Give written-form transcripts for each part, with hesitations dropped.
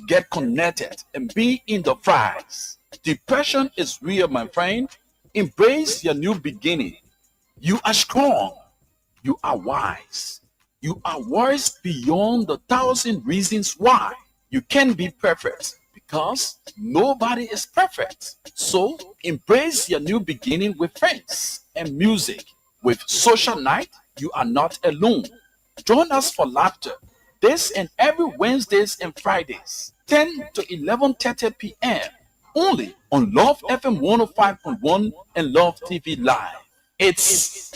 Get connected and be in the prize. Depression is real, my friend. Embrace your new beginning. You are strong. You are wise. You are wise beyond the thousand reasons why. You can be perfect because nobody is perfect. So embrace your new beginning with friends and music. With Social Night, you are not alone. Join us for laughter this and every Wednesdays and Fridays, 10 to 11:30 p.m. only on Love FM 105.1 and Love TV Live. It's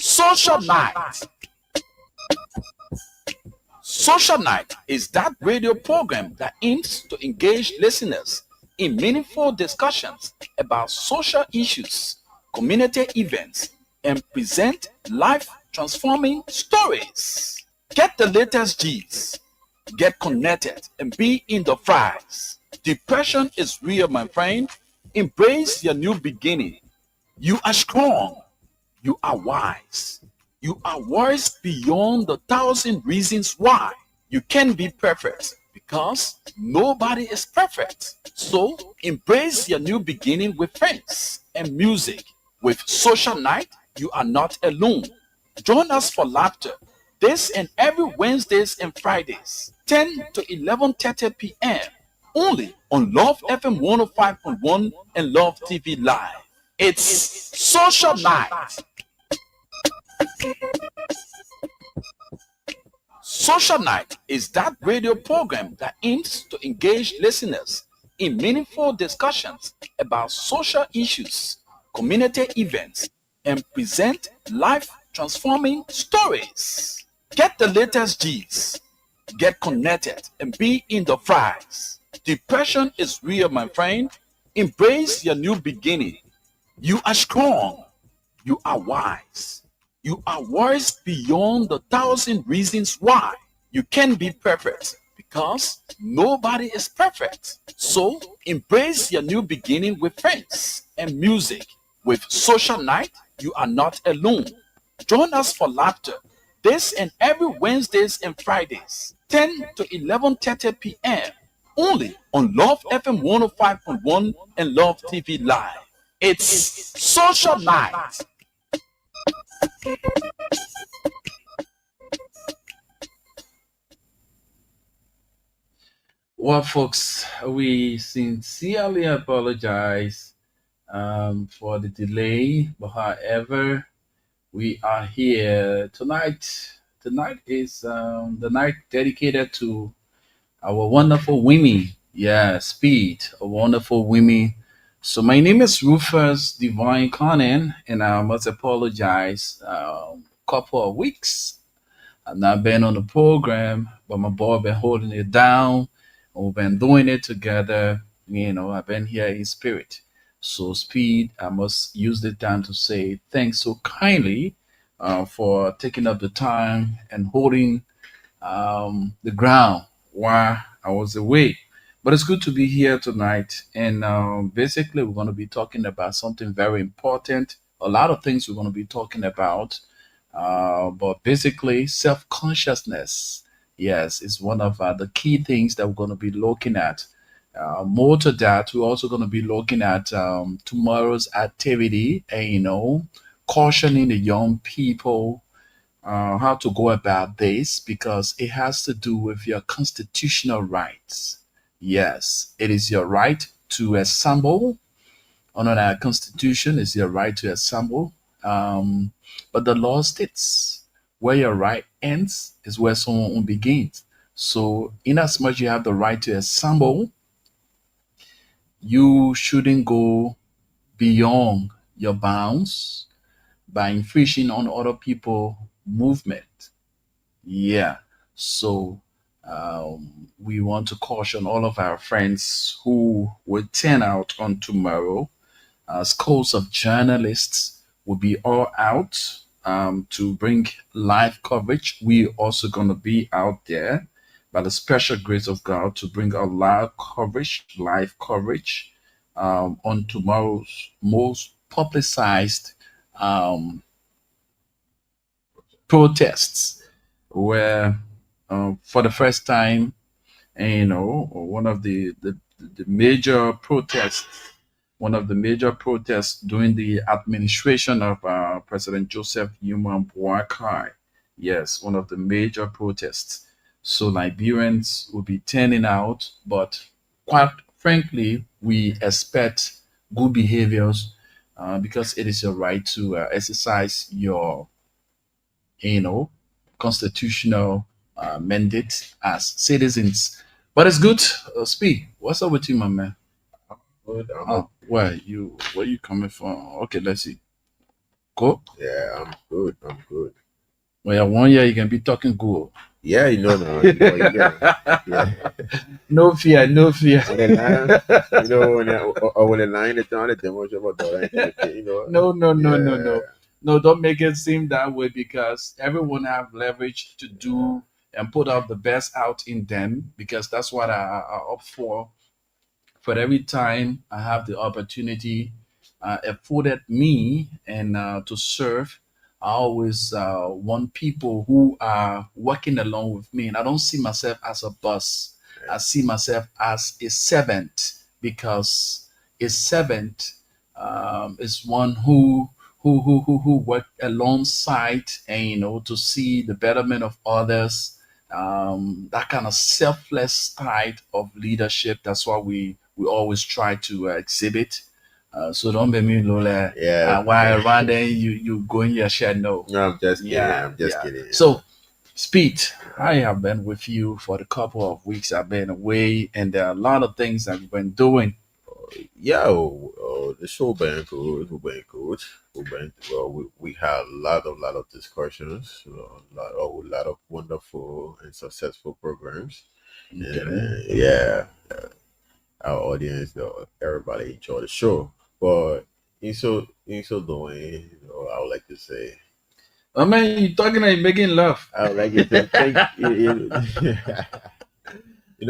Social Night. Social Night is that radio program that aims to engage listeners in meaningful discussions about social issues, community events, and present life transforming stories. Get the latest G's, get connected, and be in the prize. Depression is real, my friend. Embrace your new beginning. You are strong. You are wise. You are wise beyond the thousand reasons why. You can be perfect because nobody is perfect. So embrace your new beginning with friends and music. With Social Night, you are not alone. Join us for laughter this and every Wednesdays and Fridays, 10 to 11:30 p.m. only on Love FM 105.1 and Love TV Live. It's Social Night. Social Night is that radio program that aims to engage listeners in meaningful discussions about social issues, community events, and present life transforming stories. Get the latest G's, get connected, and be in the prize. Depression is real, my friend. Embrace your new beginning. You are strong. You are wise. You are wise beyond the thousand reasons why. You can be perfect because nobody is perfect. So embrace your new beginning with friends and music. With Social Night, you are not alone. Join us for laughter this and every Wednesdays and Fridays, 10 to 11:30 p.m. only on Love FM 105.1 and Love TV Live. It's Social Night. Well, folks, we sincerely apologize for the delay, but however, we are here tonight. Tonight is the night dedicated to our wonderful women. Yeah, Speed, a wonderful women. So my name is Rufus Divine Conan, and I must apologize. Couple of weeks I've not been on the program, but my boy been holding it down. And we've been doing it together. I've been here in spirit. So, Speed, I must use the time to say thanks so kindly for taking up the time and holding the ground while I was away. But it's good to be here tonight. And basically, we're going to be talking about something very important. A lot of things we're going to be talking about. But basically, self consciousness, yes, is one of the key things that we're going to be looking at. More to that, we're also going to be looking at tomorrow's activity and, cautioning the young people how to go about this because it has to do with your constitutional rights. Yes, it is your right to assemble under our constitution. It's your right to assemble. Um, but the law states where your right ends is where someone begins. So, in as much you have the right to assemble, you shouldn't go beyond your bounds by infringing on other people' movement. Yeah. So we want to caution all of our friends who will turn out on tomorrow. Schools of journalists will be all out to bring live coverage. We also going to be out there by the special grace of God to bring a live coverage on tomorrow's most publicized um, protests, where for the first time And one of the major protests, one of the major protests during the administration of President Joseph Numa Boakai. Yes, one of the major protests. So Liberians will be turning out, but quite frankly, we expect good behaviors because it is your right to exercise your, you know, constitutional mandate as citizens. But it's good. Speak. What's up with you, my man? Good. Where you coming from? Okay, let's see. Go. Yeah, I'm good. I'm good. Well, yeah, 1 year you can be talking good. Yeah, you know now. Yeah. No fear, no fear. When the line, when the line is down, the demo about dollar, No, no, no, no, Yeah. no. No, don't make it seem that way because everyone have leverage to do and put out the best out in them because that's what I opt for. For every time I have the opportunity afforded me and to serve, I always want people who are working along with me. And I don't see myself as a boss. I see myself as a servant because a servant is one who work alongside and to see the betterment of others, that kind of selfless type of leadership. That's what we always try to exhibit. So don't be me Lola. Yeah. While around then you go in your shed. No. No, I'm just kidding. Yeah, I'm just yeah. kidding. So Speed, I have been with you for the couple of weeks. I've been away, and there are a lot of things that we've been doing. Yeah, the show been good. Who been good? Who been well? We had a lot of discussions. A lot of wonderful and successful programs. Okay. And yeah, our audience, everybody enjoy the show. But in so doing, I would like to say, I mean, you talking and making love. I would like to say thank you.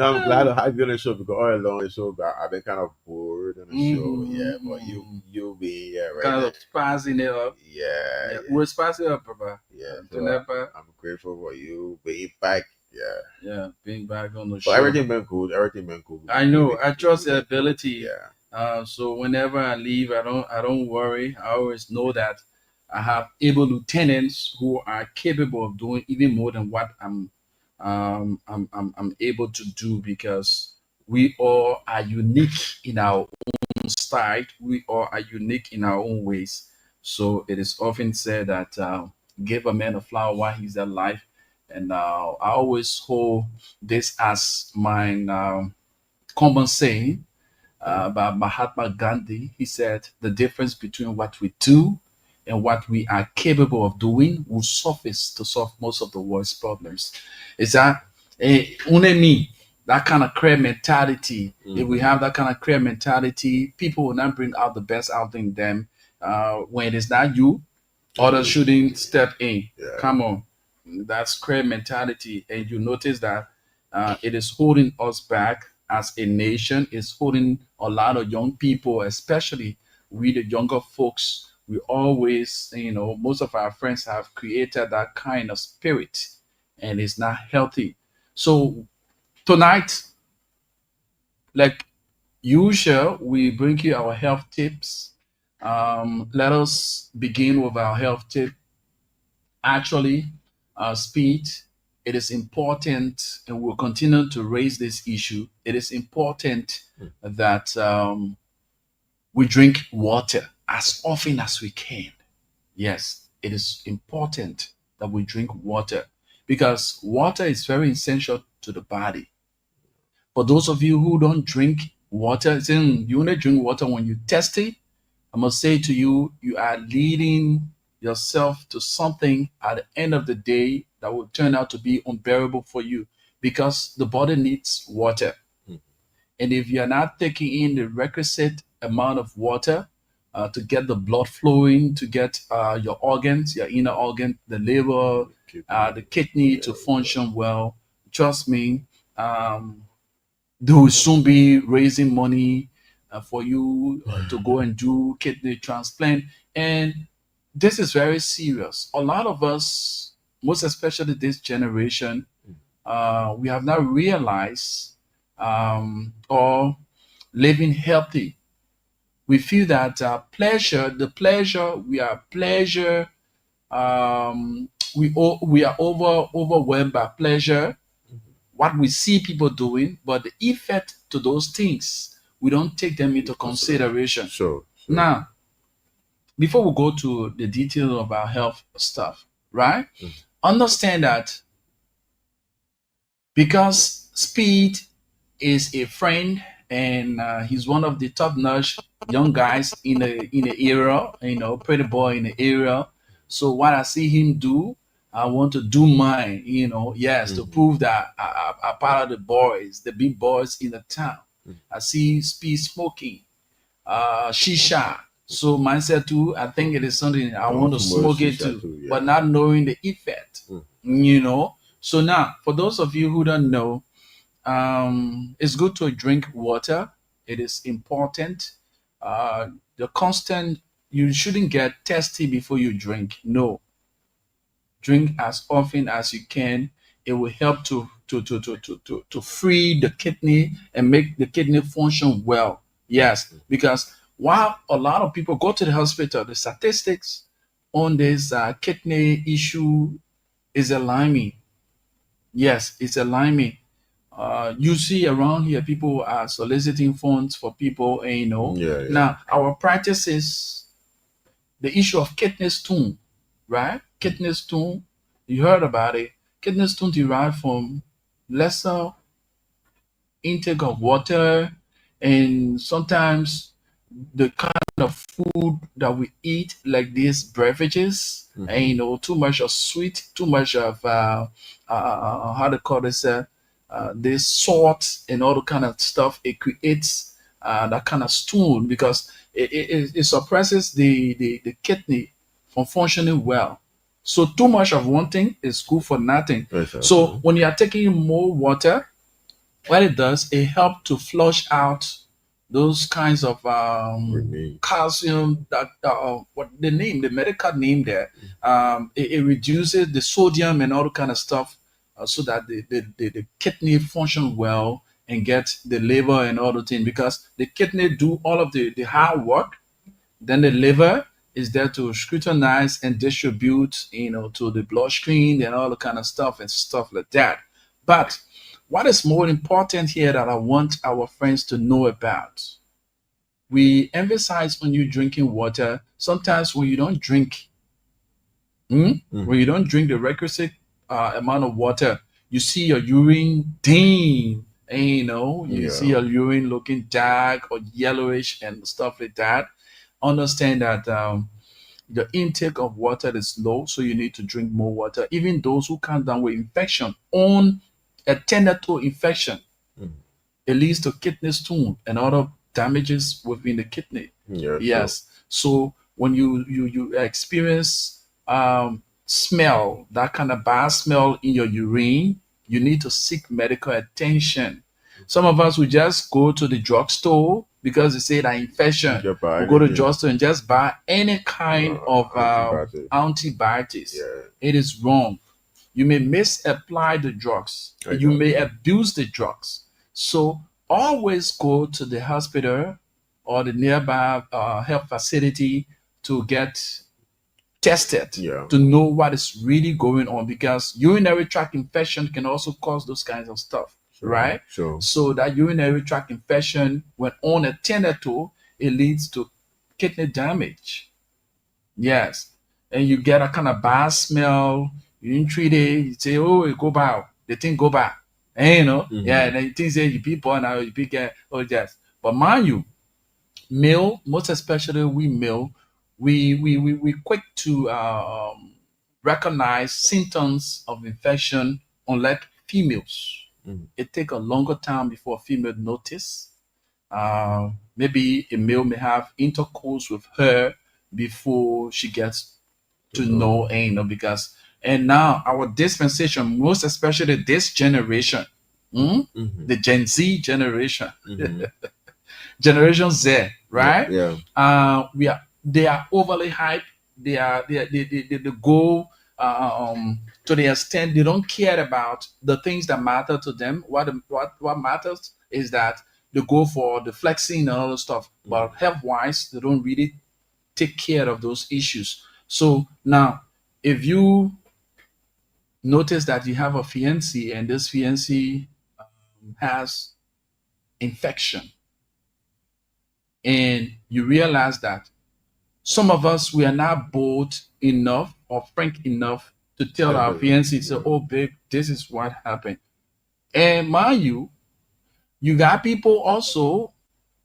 I'm glad to have you on the show because all along the show, I've been kind of bored on the show. Yeah, but you be right Kind there. of spicing it up. Yeah, Yeah, we're spicing it up, Papa. yeah. To So never, I'm grateful for you being back. Yeah. yeah, being back on the But show. everything been good. Everything been good. I know. I trust the ability. Yeah. So whenever I leave, I don't worry. I always know that I have able lieutenants who are capable of doing even more than what I'm able to do because we all are unique in our own style. We all are unique in our own ways. So it is often said that give a man a flower while he's alive, and I always hold this as my common saying by Mahatma Gandhi. He said, the difference between what we do and what we are capable of doing will suffice to solve most of the world's problems. Is that unemi, that kind of career mentality? If we have that kind of career mentality, people will not bring out the best out in them. When it is not you, others shouldn't step in. Yeah. Come on. That's career mentality. And you notice that it is holding us back as a nation. It's holding a lot of young people, especially we, the younger folks. We always, most of our friends have created that kind of spirit and it's not healthy. So tonight, like usual, we bring you our health tips. Let us begin with our health tip. Actually, speed, it is important, and we'll continue to raise this issue. It is important that we drink water as often as we can. Yes, it is important that we drink water because water is very essential to the body. For those of you who don't drink water, saying you only drink water when you thirsty, I must say to you, you are leading yourself to something at the end of the day that will turn out to be unbearable for you because the body needs water. And if you're not taking in the requisite amount of water to get the blood flowing, to get your organs, your inner organ, the liver, the kidney to function well, trust me, they will soon be raising money for you to go and do kidney transplant. And this is very serious. A lot of us, most especially this generation, we have not realized or living healthy. We feel that pleasure, the pleasure, we are pleasure, we are overwhelmed by pleasure, what we see people doing, but the effect to those things, we don't take them into Consideration. consideration. Sure. Sure. Now, before we go to the details of our health stuff, right? Mm. Understand that because speed is a friend and he's one of the top notch young guys in the area, pretty boy in the area. So what I see him do, I want to do mine, yes, to Mhm. prove that I'm part of the boys, the big boys in the town. I see speed smoking, shisha. So mindset too, I think it is something I I want want to to more smoke it shisha too, too. but Yeah. not knowing the effect, Mm. you know. So now, for those of you who don't know, it's good to drink water. It is important. The constant, you shouldn't get thirsty before you drink. No, drink as often as you can. It will help to free the kidney and make the kidney function well. Yes, because while a lot of people go to the hospital, the statistics on this kidney issue is alarming. Yes, it's alarming. You see around here, people are soliciting funds for people, and Yeah. Yeah. now our practice is the issue of kidney stone, right? Kidney stone, you heard about it. Kidney stone derived from lesser intake of water, and sometimes the kind of food that we eat, like these beverages, and Mhm. too much of sweet, too much of how to call this salt and all the kind of stuff. It creates that kind of stone because it suppresses the kidney from functioning well. So too much of one thing is good for nothing. So Exactly. when you are taking more water, what it does, it helps to flush out those kinds of Remains. calcium that what the name, the medical name there. It reduces the sodium and all the kind of stuff, so that the kidney function well and get the liver and all the things, because the kidney do all of the hard work, then the liver is there to scrutinize and distribute, to the bloodstream and all the kind of stuff and stuff like that. But what is more important here that I want our friends to know about? We emphasize on you drinking water. Sometimes when you don't drink, when you Mhm. don't drink the requisite amount of water, you see your urine dim, and you see Yeah. your urine looking dark or yellowish and stuff like that. Understand that the intake of water is low, so you need to drink more water. Even those who come down with infection on a tender-toe infection, Mhm. it leads to kidney stone and other damages within the kidney. Yeah. Sure. Yes. So when you experience smell, that kind of bad smell in your urine, you need to seek medical attention. Some of us will just go to the drugstore because they say that infection. Get by We go to the anything. drugstore and just buy any kind of Antibiotic. antibiotics. Yeah. It is wrong. You may misapply the drugs. You may Exactly. abuse the drugs. So always go to the hospital or the nearby health facility to get tested, Yeah. to know what is really going on, because urinary tract infection can also cause those kinds of stuff, Sure. right? Sure. So that urinary tract infection, when unattended to, it leads to kidney damage. Yes. And you get a kind of bad smell. You didn't treat it. You say, oh, it go back. The thing go back. And yeah, Mhm. and then you think say you people now you pick oh yes. But mind you, male, most especially we male, we quick to recognize symptoms of infection, unlike females. Mhm. It take a longer time before a female notice. Maybe a male may have intercourse with her before she gets To to know. know, because and now our dispensation, most especially this generation, Mhm. the Gen Z generation, Mhm. Generation Z, Yeah. right? Yeah. They are overly hyped. They go to the extent they don't care about the things that matter to them. What matters is that they go for the flexing and all the stuff, but health-wise, they don't really take care of those issues. So now, if you notice that you have a fiancé and this fiancé has infection, and you realize that some of us, we are not bold enough or frank enough to tell our fiancé, say, oh babe, this is what happened. And mind you, you got people also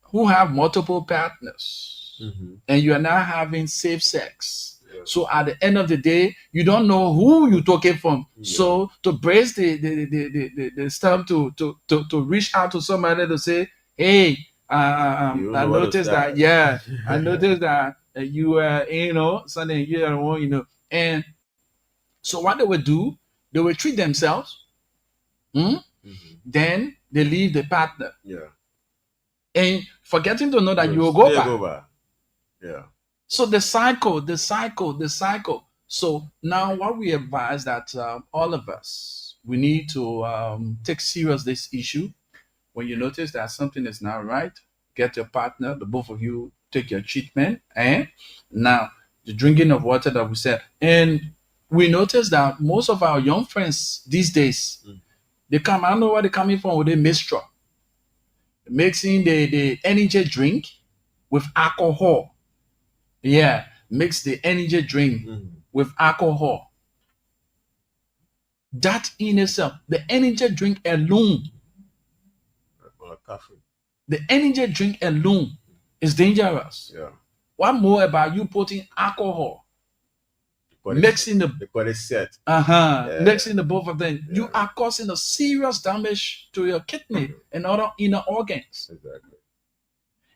who have multiple partners, and you are not having safe sex. So at the end of the day, you don't know who you're talking from. So to brace the stuff to reach out to somebody to say, hey, I noticed that, I noticed that you were, something, and so what they would do, they would treat themselves, then they leave the partner. And forgetting to know that you will go back. So the cycle. So now what we advise that all of us, we need to take serious this issue. When you notice that something is not right, get your partner, the both of you take your treatment. And now the drinking of water that we said. And we notice that most of our young friends these days, they come, I don't know where they're coming from with a mixture. Mixing the energy drink with alcohol. Yeah, mix the energy drink with alcohol. That in itself, the energy drink alone, is dangerous. What more about you putting alcohol, mixing mixing the both of them? You are causing a serious damage to your kidney and other inner organs.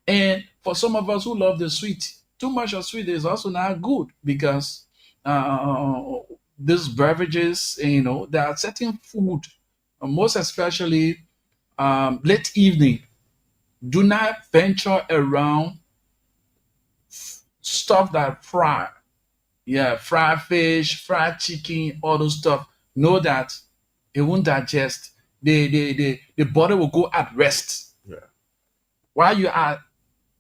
And for some of us who love the sweet, too much of sweet is also not good, because these beverages, there are certain food, most especially late evening, do not venture around stuff that fry. Fried fish, fried chicken, all those stuff. Know that it won't digest. The body will go at rest. While you are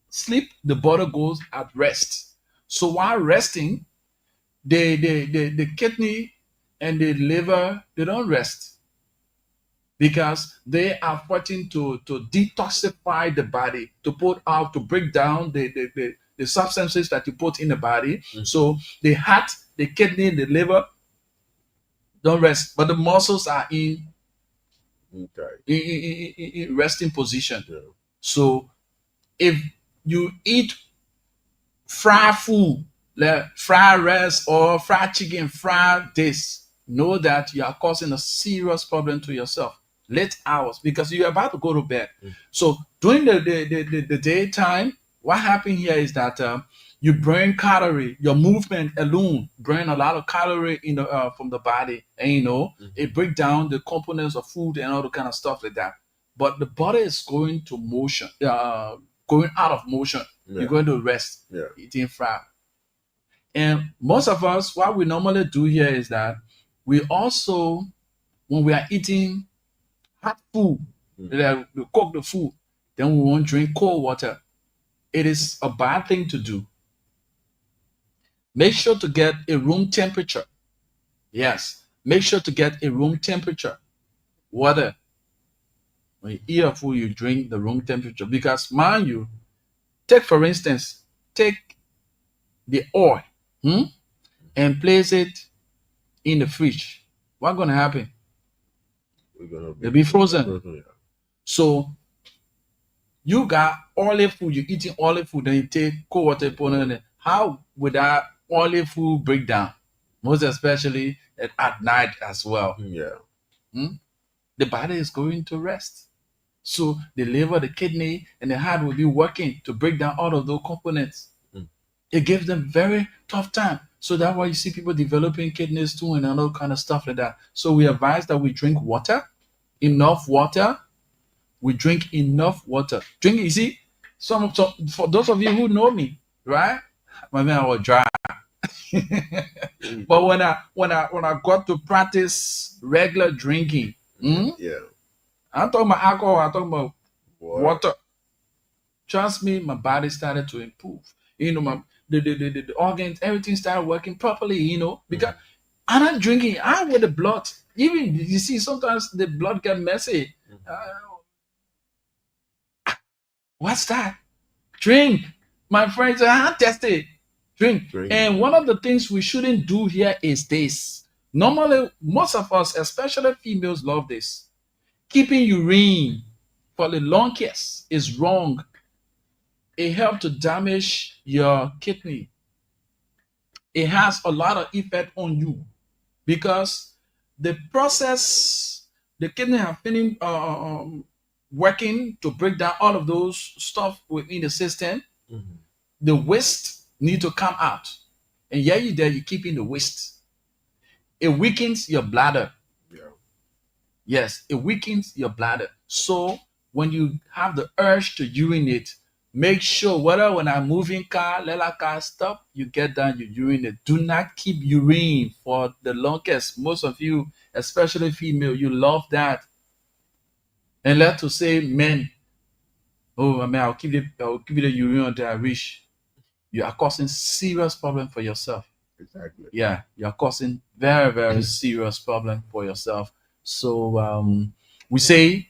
sleep, the body goes at rest. So while resting, the kidney and the liver, they don't rest, because they are fighting to detoxify the body, to break down the substances that you put in the body. So the heart, the kidney, the liver don't rest, but the muscles are in resting position. So if you eat fried food, like fried rice or fried chicken, fried this, know that you are causing a serious problem to yourself. Late hours, because you're about to go to bed. So during the daytime, what happened here is that you burn calorie. Your movement alone burn a lot of calorie from the body, and it break down the components of food and all the kind of stuff like that. But the body is going to motion, going out of motion. You're going to rest, eating fried. And most of us, what we normally do here is that we also, when we are eating hot food, that we cook the food, then we won't drink cold water. It is a bad thing to do. Make sure to get a room temperature. Yes, make sure to get a room temperature water. When you eat a food, you drink the room temperature. Because mind you, for instance, take the oil and place it in the fridge. What's going to happen? It'll be frozen. So you got oily food, you're eating oily food, then you take cold water, put it in it. How would that oily food break down? Most especially at night as well. The body is going to rest. So the liver, the kidney, and the heart will be working to break down all of those components. It gives them very tough time. So that's why you see people developing kidney stone and all kind of stuff like that. So we advise that we drink water, enough water. We drink enough water. Drink, you see, some for those of you who know me, right? My man, I was dry. But when I got to practice regular drinking, I'm talking about alcohol, I'm talking about Water. water. Trust me, my body started to improve. My the organs, everything started working properly. Because I'm not drinking. I'm with the blood. Even you see, sometimes the blood get messy. What's that? Drink. My friends, I test it. Drink. Drink. And one of the things we shouldn't do here is this. Normally, most of us, especially females, love this. Keeping urine for the longest is wrong. It helps to damage your kidney. It has a lot of effect on you because the process, the kidney have been working to break down all of those stuff within the system. Mhm. The waste need to come out, and yeah, you there, you keeping the waste. It weakens your bladder. Yeah. Yes, it weakens your bladder. So when you have the urge to urinate, make sure whether when I'm moving car, let a car stop, you get down, you urinate. Do not keep urine for the longest. Most of you, especially female, you love that. And let to say men, oh I mean I'll keep it a urine until I reach. You are causing serious problem for yourself. Exactly. Yeah, you're causing very, very serious problem for yourself. So we say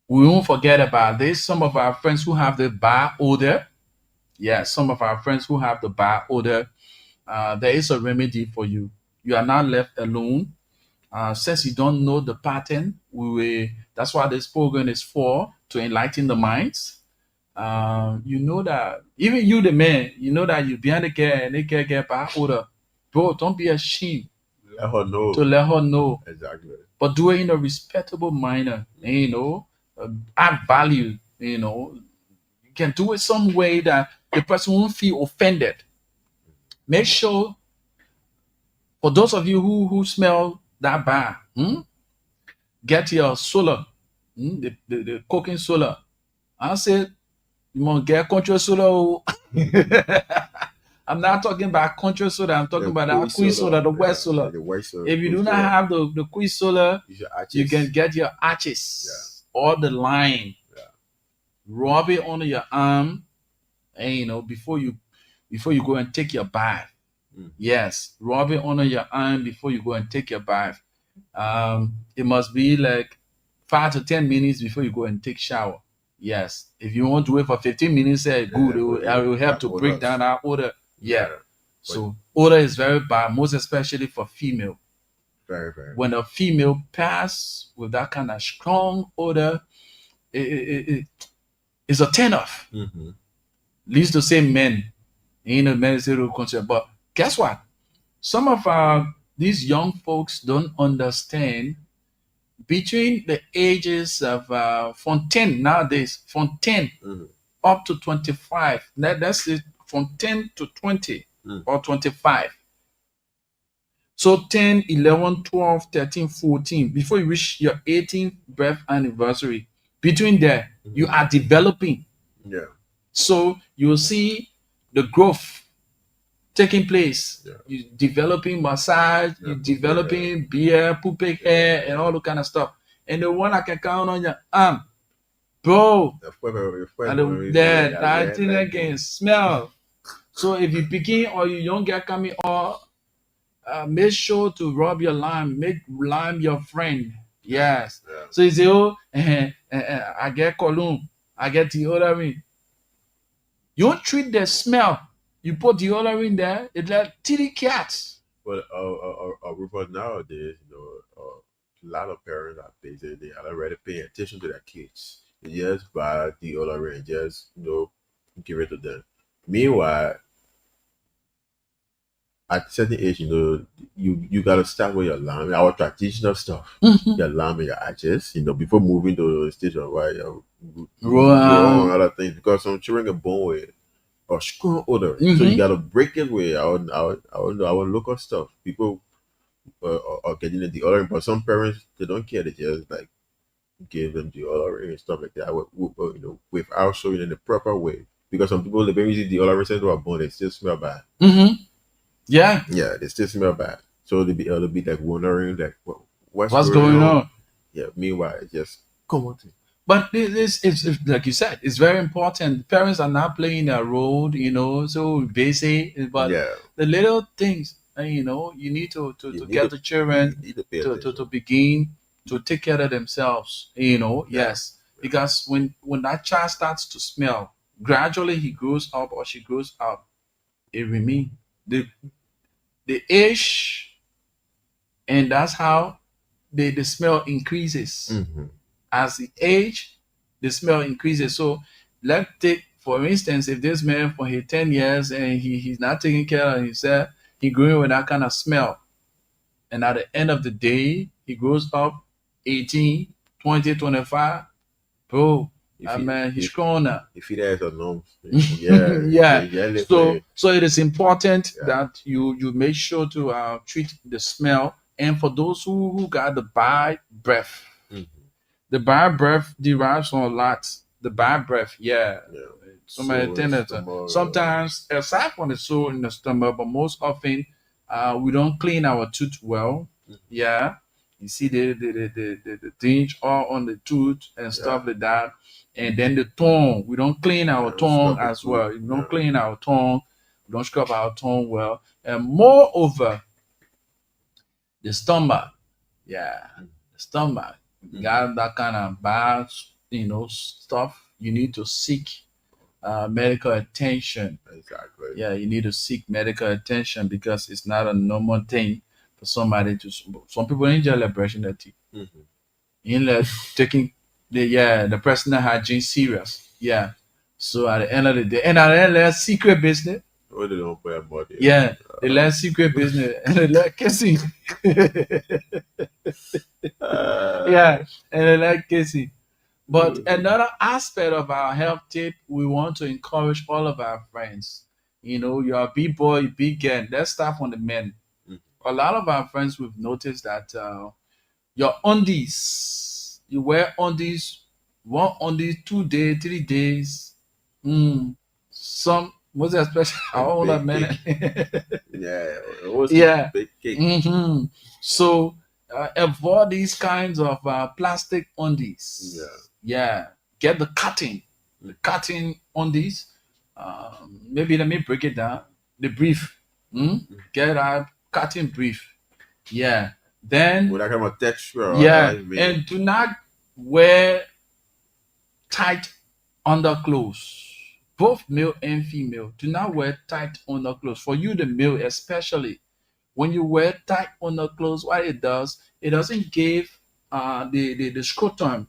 we won't forget about this. Some of our friends who have the bar odor, yeah, some of our friends who have the bar odor, there is a remedy for you. You are not left alone. Since you don't know the pattern, that's what this program is for, to enlighten the minds. You know that even you, the man, you know that you behind the girl and the girl get bad odor. Bro, don't be ashamed Let her know. to let her know, Exactly. but do it in a respectable manner. Add value. You can do it some way that the person won't feel offended. Make sure for those of you who smell that bad, get your solar, the cooking solar. I said you must get control solar. Oh. I'm not talking about control soda. I'm talking about that quiz soda, the wet soda. The white soda. If you do not have the quiz soda, you can get your arches or the lime. Yeah. Rub it under your arm, and before you go and take your bath. Yes, rub it under your arm before you go and take your bath. It must be like 5 to 10 minutes before you go and take shower. Yes, if you want to wait for 15 minutes, good. It will help to break down that odor. Yeah. So odor is very bad, most especially for female. Very, very. When a female pass with that kind of strong odor, it's a turn off. Mm-hmm. Leads to say men, men say concern. But guess what? Some of these young folks don't understand. Between the ages of from 10 nowadays, from 10 up to 25, that's it, from 10 to 20 or 25. So 10, 11, 12, 13, 14, before you reach your 18th birth anniversary, between there, you are developing. Yeah. So you'll see the growth taking place. Yeah. You developing massage, you developing beard, pubic hair, and all that kind of stuff. And the one I can count on your arm, bro. And that thing again, smell. So if you begin or you young girl coming, or make sure to rub your lime, make lime your friend. Yes. Yeah. So you say, oh, I get cologne, I get deodorant. You don't treat the smell. You put deodorant there, it's like titty cats. But Rupert, nowadays, a lot of parents are busy. They are already paying attention to their kids. They just buy deodorant and just give it to them. Meanwhile, at a certain age, you gotta start with your lime, our traditional stuff, your lime and your arches, before moving to the stage of other things, because some children get born with a strong odor, so you gotta break it with our local stuff. People are getting the deodorant, but some parents, they don't care. They just like give them deodorant and stuff like that. Without showing in the proper way, because some people, the babies use deodorant since they were born, they still smell bad. Yeah, they still smell bad. So they'll be like wondering like what's going on? Yeah. Meanwhile, just come on, But this is like you said, it's very important. Parents are not playing their role, so busy. But Yeah, the little things, you need to you need get to the children need to pay to attention. begin to take care of themselves. Yeah, Yes, yeah. because when that child starts to smell, gradually he grows up or she grows up. It remains the age, and that's how the smell increases Hmm. as the age, the smell increases. So let's take, for instance, if this man for his 10 years and he's not taking care of himself, he growing with that kind of smell. And at the end of the day, he grows up 18, 20, 25. Bro, If that he man, he's if grown up. if he has a norm, yeah, Yeah. yeah, So so it is important yeah, that you make sure to treat the smell. And for those who got the bad breath, hmm, the bad breath derives from a lot. The bad breath, yeah. yeah. Somebody So it's attended the more, sometimes aside from the sore in the stomach, but most often we don't clean our tooth well. Yeah. You see the tinge all on the tooth and yeah, stuff like that. And then the tongue. We don't clean our yeah, tongue scrub the as tooth, well. We don't yeah, clean our tongue. We don't scrub our tongue well. And moreover, the stomach. Yeah, the stomach hmm, got that kind of bad, stuff. You need to seek medical attention. exactly. Yeah, you need to seek medical attention because it's not a normal thing for somebody to. Some people enjoy brushing their teeth. Hmm. In like taking the personal hygiene serious. Yeah. So at the end of the day, and at the end, there's secret business. What they don't pay about it. Yeah, they learn secret business and they learn kissing. Uh, Yeah, and they learn kissing. But mm, another aspect of our health tip, we want to encourage all of our friends. You're a big boy, big girl. Let's start from the men. mm, A lot of our friends, we've noticed that your undies, you wear undies, one undies, 2 days, 3 days. Mm, some, most especially a our older big men. cake. Yeah, it was a Yeah. big cake. So avoid these kinds of plastic Yeah. undies. Yeah, get the Mm. cotton undies. Maybe let me break it down. The brief. Mm. Get a cotton brief. Yeah. Then With that kind of texture, yeah, I mean, and do not wear tight underclothes. Both male and female, do not wear tight underclothes. For you, the male especially, when you wear tight underclothes, what it does, it doesn't give the scrotum,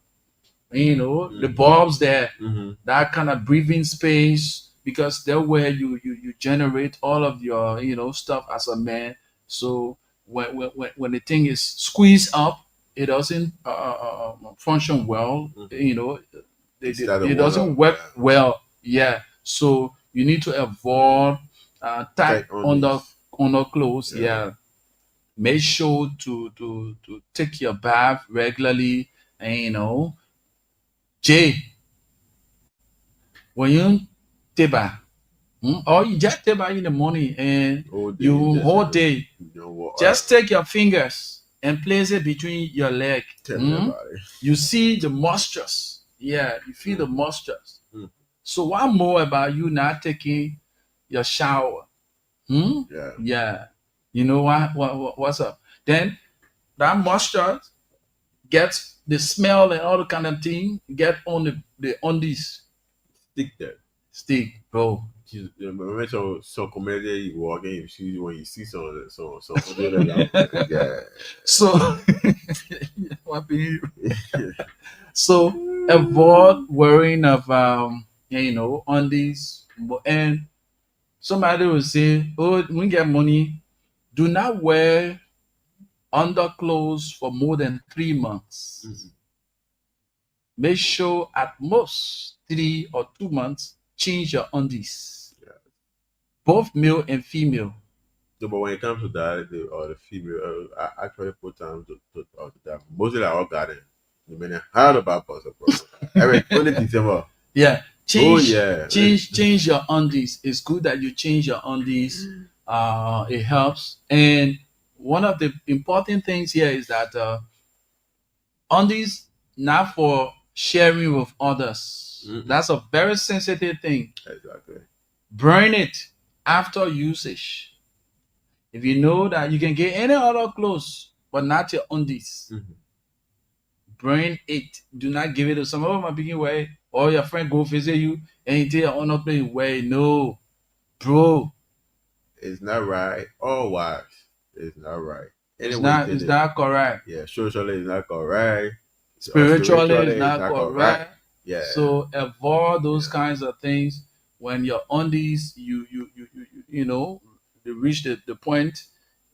the mm, bulbs there, hmm, that kind of breathing space, because that's where you generate all of your stuff as a man. So when the thing is squeezed up, it doesn't function well. hmm. It, It's it, not a it water, doesn't work yeah. well. Yeah. So you need to avoid tight Tight on these. under clothes. Yeah. Yeah. Make sure to take your bath regularly. And Jay, when you take bath, or you just take bath in the morning and All day, you you just whole day, you know what? just take your fingers and place it between your leg. Tell me about it. You see the moistures. Yeah, you feel the Mm, moistures. mm, So what more about you not taking your shower? Hmm? yeah. Yeah. You know what's up? Then that moisture gets the smell and all the kind of thing get on the undies. Stick that. Stick, bro. Remember some comedy you walk in, you see when you see some other yeah. So what be- so avoid worrying of undies. And somebody will say, oh, when you get money, do not wear underclothes for more than 3 months. Mhm. Make sure at most 3 or 2 months, change your undies, Yeah. both male and female. So, but when it comes to that, the female, I actually put time to talk to that. Mostly I all got it. I mean, how about person, bro? Every only December. Yeah, Oh change, yeah. change your undies. It's good that you change your undies. It helps. And one of the important things here is that undies not for sharing with others. Mm-mm. That's a very sensitive thing. Exactly. Burn it after usage. If you know that you can get any other clothes, but not your undies, Mm-hmm. burn it. Do not give it to some of my picking way, or your friend go visit you and you tell your honor play way. No, bro, It's not right or wise. It's not right. it's Anyway, not. It's not correct. yeah, socially it's not correct. Or Spiritually, it's spiritually it's not not correct. correct. Yeah. So avoid those Yeah. kinds of things when your undies, you know, they reach the point.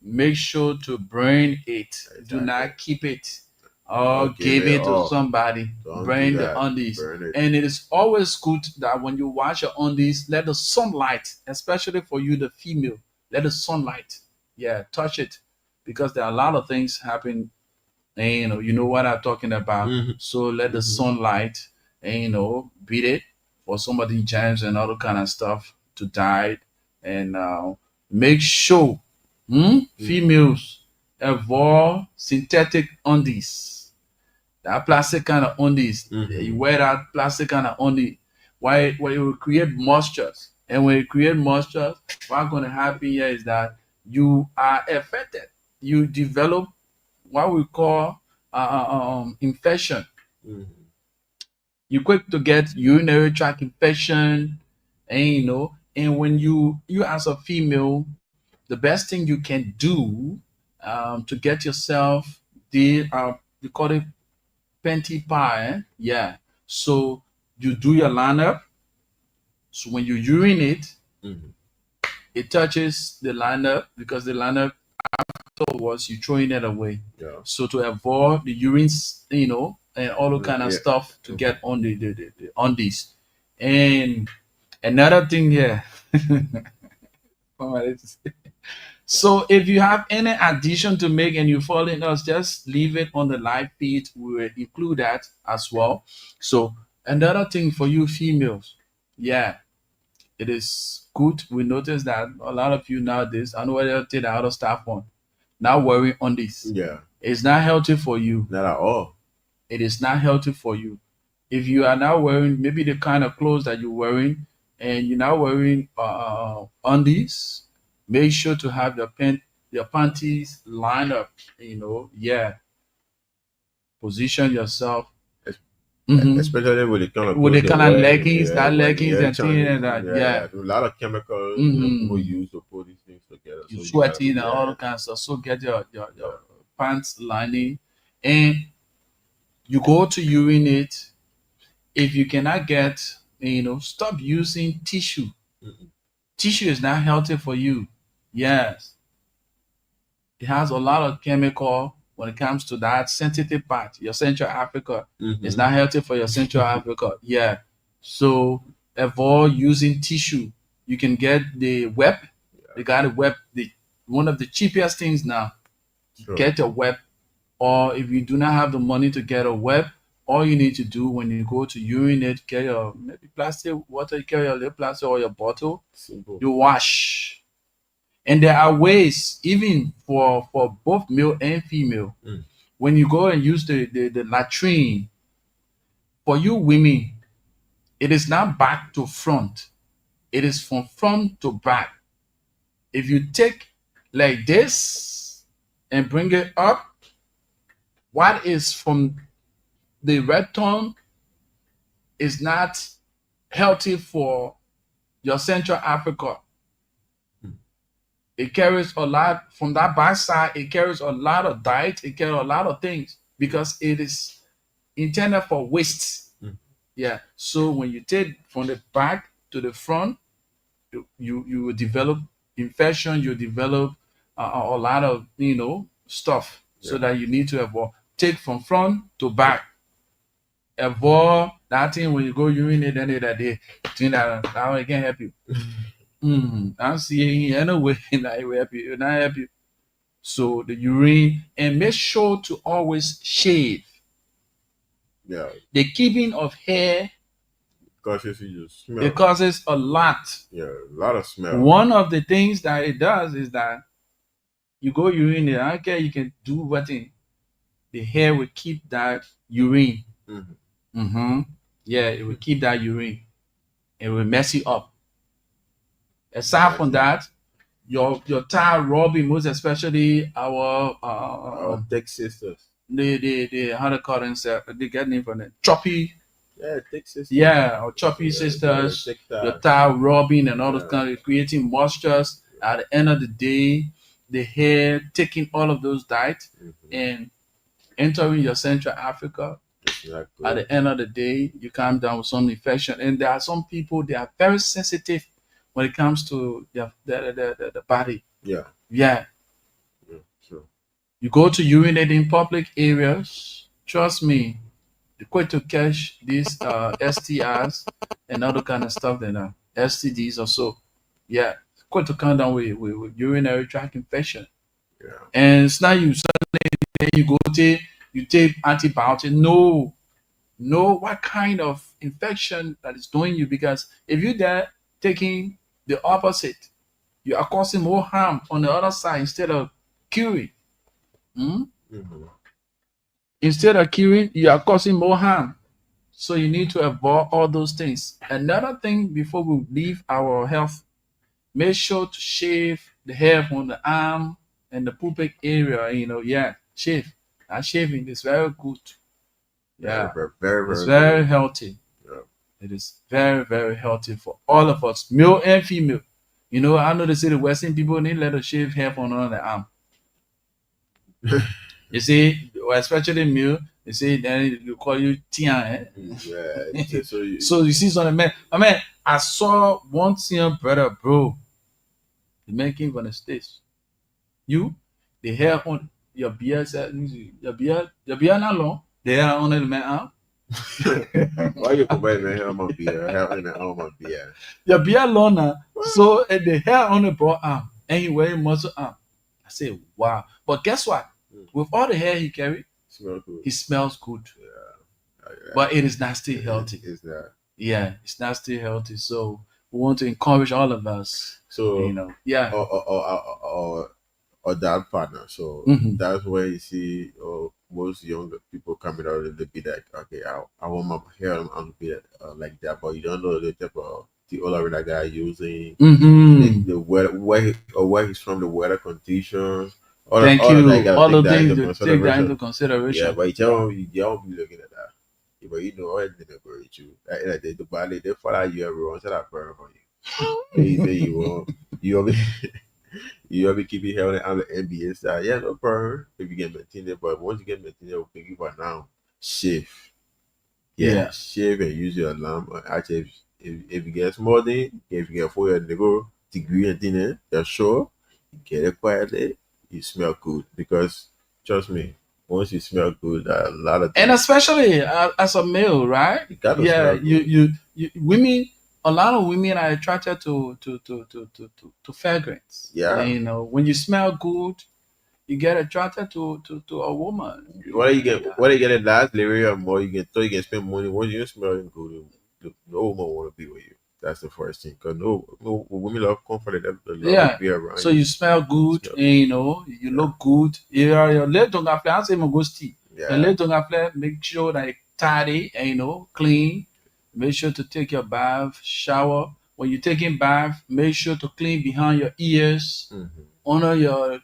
Make sure to burn it. Do Exactly. not keep it Or or give give it it to off. somebody. Don't do Burn the that. undies. Burn it. And it is always good that when you wash your undies, let the sunlight, especially for you, the female, let the sunlight, yeah, touch it, because there are a lot of things happen, and you know what I'm talking about. Mm-hmm. So let the Mm-hmm. sunlight, and beat it for somebody germs and other kind of stuff to die. And make sure females avoid synthetic undies. That plastic kind of undies. Mm-hmm. You wear that plastic kind of undies. Why? Well, it will create moisture, and when you create moisture, what's going to happen here is that you are affected. You develop what we call infection. Mm-hmm. You quick to get urinary tract infection, and and when you as a female, the best thing you can do to get yourself the they call it panty pie, yeah. So you do your lineup. So when you urinate, Mm-hmm. it touches the lineup, because the lineup afterwards you throwing it away. Yeah. So to avoid the urines, and all the kind of Yeah. stuff to get on the undies. And another thing here. So if you have any addition to make and you follow us, just leave it on the live feed. We will include that as well. So another thing for you females, yeah, it is good. We notice that a lot of you nowadays, I know whether you take the other stuff on, now wearing on this. Yeah. It's not healthy for you. Not at all. It is not healthy for you. If you are now wearing maybe the kind of clothes that you're wearing, and you're now wearing undies, make sure to have your panties lined up. Yeah, position yourself. Es- Mhm. Especially with the kind of With the clothes they kind of wear. leggings, Yeah, that when leggings you're and trying things to, like that. yeah, Yeah. a lot of chemicals people Mhm. use to put these things together. You So you have, sweating and all yeah, kinds of stuff. So get your yeah. pants lining, and you go to urinate. If you cannot get, stop using tissue. Mm-mm. Tissue is not healthy for you. Yes, it has a lot of chemical when it comes to that sensitive part. Your Central Africa is Mm-hmm. not healthy for your Central Africa. Yeah, so avoid using tissue. You can get the web. They got a web. The one of the cheapest things now. Sure. Get a web, or if you do not have the money to get a web, all you need to do when you go to urinate, get your maybe plastic water, carry your little plastic or your bottle, Simple. you wash. And there are ways, even for both male and female. Mm. When you go and use the latrine, for you women, it is not back to front. It is from front to back. If you take like this and bring it up, what is from the rectum is not healthy for your Central Africa. Hmm. It carries a lot from that backside. It carries a lot of diet. It carries a lot of things because it is intended for waste. Hmm. Yeah. So when you take from the back to the front, you will develop infection. You develop a lot of stuff. So Yeah. that you need to avoid. Take from front to back. Avoid that thing when you go urinate any that day. Thing that I can help you. I'm seeing anyway that it will help you. It will not help you. So the urine, and make sure to always shave. Yeah. The keeping of hair, Because you smell. it causes a lot. Yeah, a lot of smell. One of the things that it does is that you go urinate. I don't care, you can do what thing. The hair will keep that urine. Mm-hmm. Mm-hmm. Yeah, it will keep that urine. It will mess you up. Aside from that, your tire rubbing, most especially our thick sisters. the how they call themselves, they get name from it. Choppy, Yeah, thick sisters. yeah, or choppy Yeah, sisters, thick your thighs. tire rubbing and all those Yeah. kind of creating moistures. At the end of the day, the hair taking all of those diet and entering your Central Africa. It's not At good. the end of the day, you come down with some infection, and there are some people they are very sensitive when it comes to the body. Yeah. Yeah, Yeah. Sure. you go to urinate in public areas. Trust me, you're quick to catch these STIs and other kind of stuff than STDs or so. Yeah, quick to come down with urinary tract infection. Yeah. And it's not you suddenly then you go you take antibiotic. No, know what kind of infection that is doing you, because if you're there taking the opposite, you are causing more harm on the other side instead of curing. Mm? Mm-hmm. Instead of curing, you are causing more harm. So you need to avoid all those things. Another thing before we leave our health, make sure to shave the hair from the arm and the pubic area. Yeah, shave. And shaving is very good. Yeah, Very, very, it's very very good. healthy. Yeah. It is very, very healthy for all of us, male and female. I know they say the Western people need let us shave hair from another arm. You see, especially male, they say then you call you Tian. Yeah. So you see some men. I saw one Tian brother, bro. The man came from the States. The hair on your beard, your beard not long. The hair on the man arm. Why you comparing my hair on my beard? Hair in the arm on my beard. Your beard long now. So the hair on the broad arm and he wearing muscle arm. I say, wow. But guess what? With all the hair he carry, Smell good. he smells good. Yeah. But it is not still healthy. It's not. Yeah, it's not still healthy. So we want to encourage all of us. So yeah. Or that partner. So Mhm. that's where you see most younger people coming out and they be like, okay, I want my hair on be like that, but you don't know the type of the oil that guy using, Mm-hmm. the weather, where he's from, the weather conditions. Thank all you. of that, you gotta All take of that things into to take that consideration. into consideration. Yeah, but you don't be looking at that. Yeah, but all anything they go with you. Like the body, they follow you everyone, so that burn on you. They say you want you will be you will be keeping hair on the NBA side. Yeah, no burn if you get maintained, but once you get maintained, we'll pick you for now. Shave. Yeah. Shave and use your lamp. Actually, if you get more than if you get 4 years go degree and thing, you're sure you get it quietly, you smell good. Because trust me, once you smell good, a lot of And things especially as a male, right? you gotta Yeah, smell good. you women. A lot of women are attracted to fragrance. Yeah. And, when you smell good, you get attracted to a woman. Whether you get it last layer or more, you can spend money. Once you smelling good, no woman want to be with you. That's the first thing. Cause no women love comfort. They love Yeah. to be around So you smell good, Smell and you look good. Your leg don't have to say go steam. Yeah. Your leg don't have to make sure that it's tidy and clean. Make sure to take your bath, shower. When you're taking bath, make sure to clean behind your ears, under your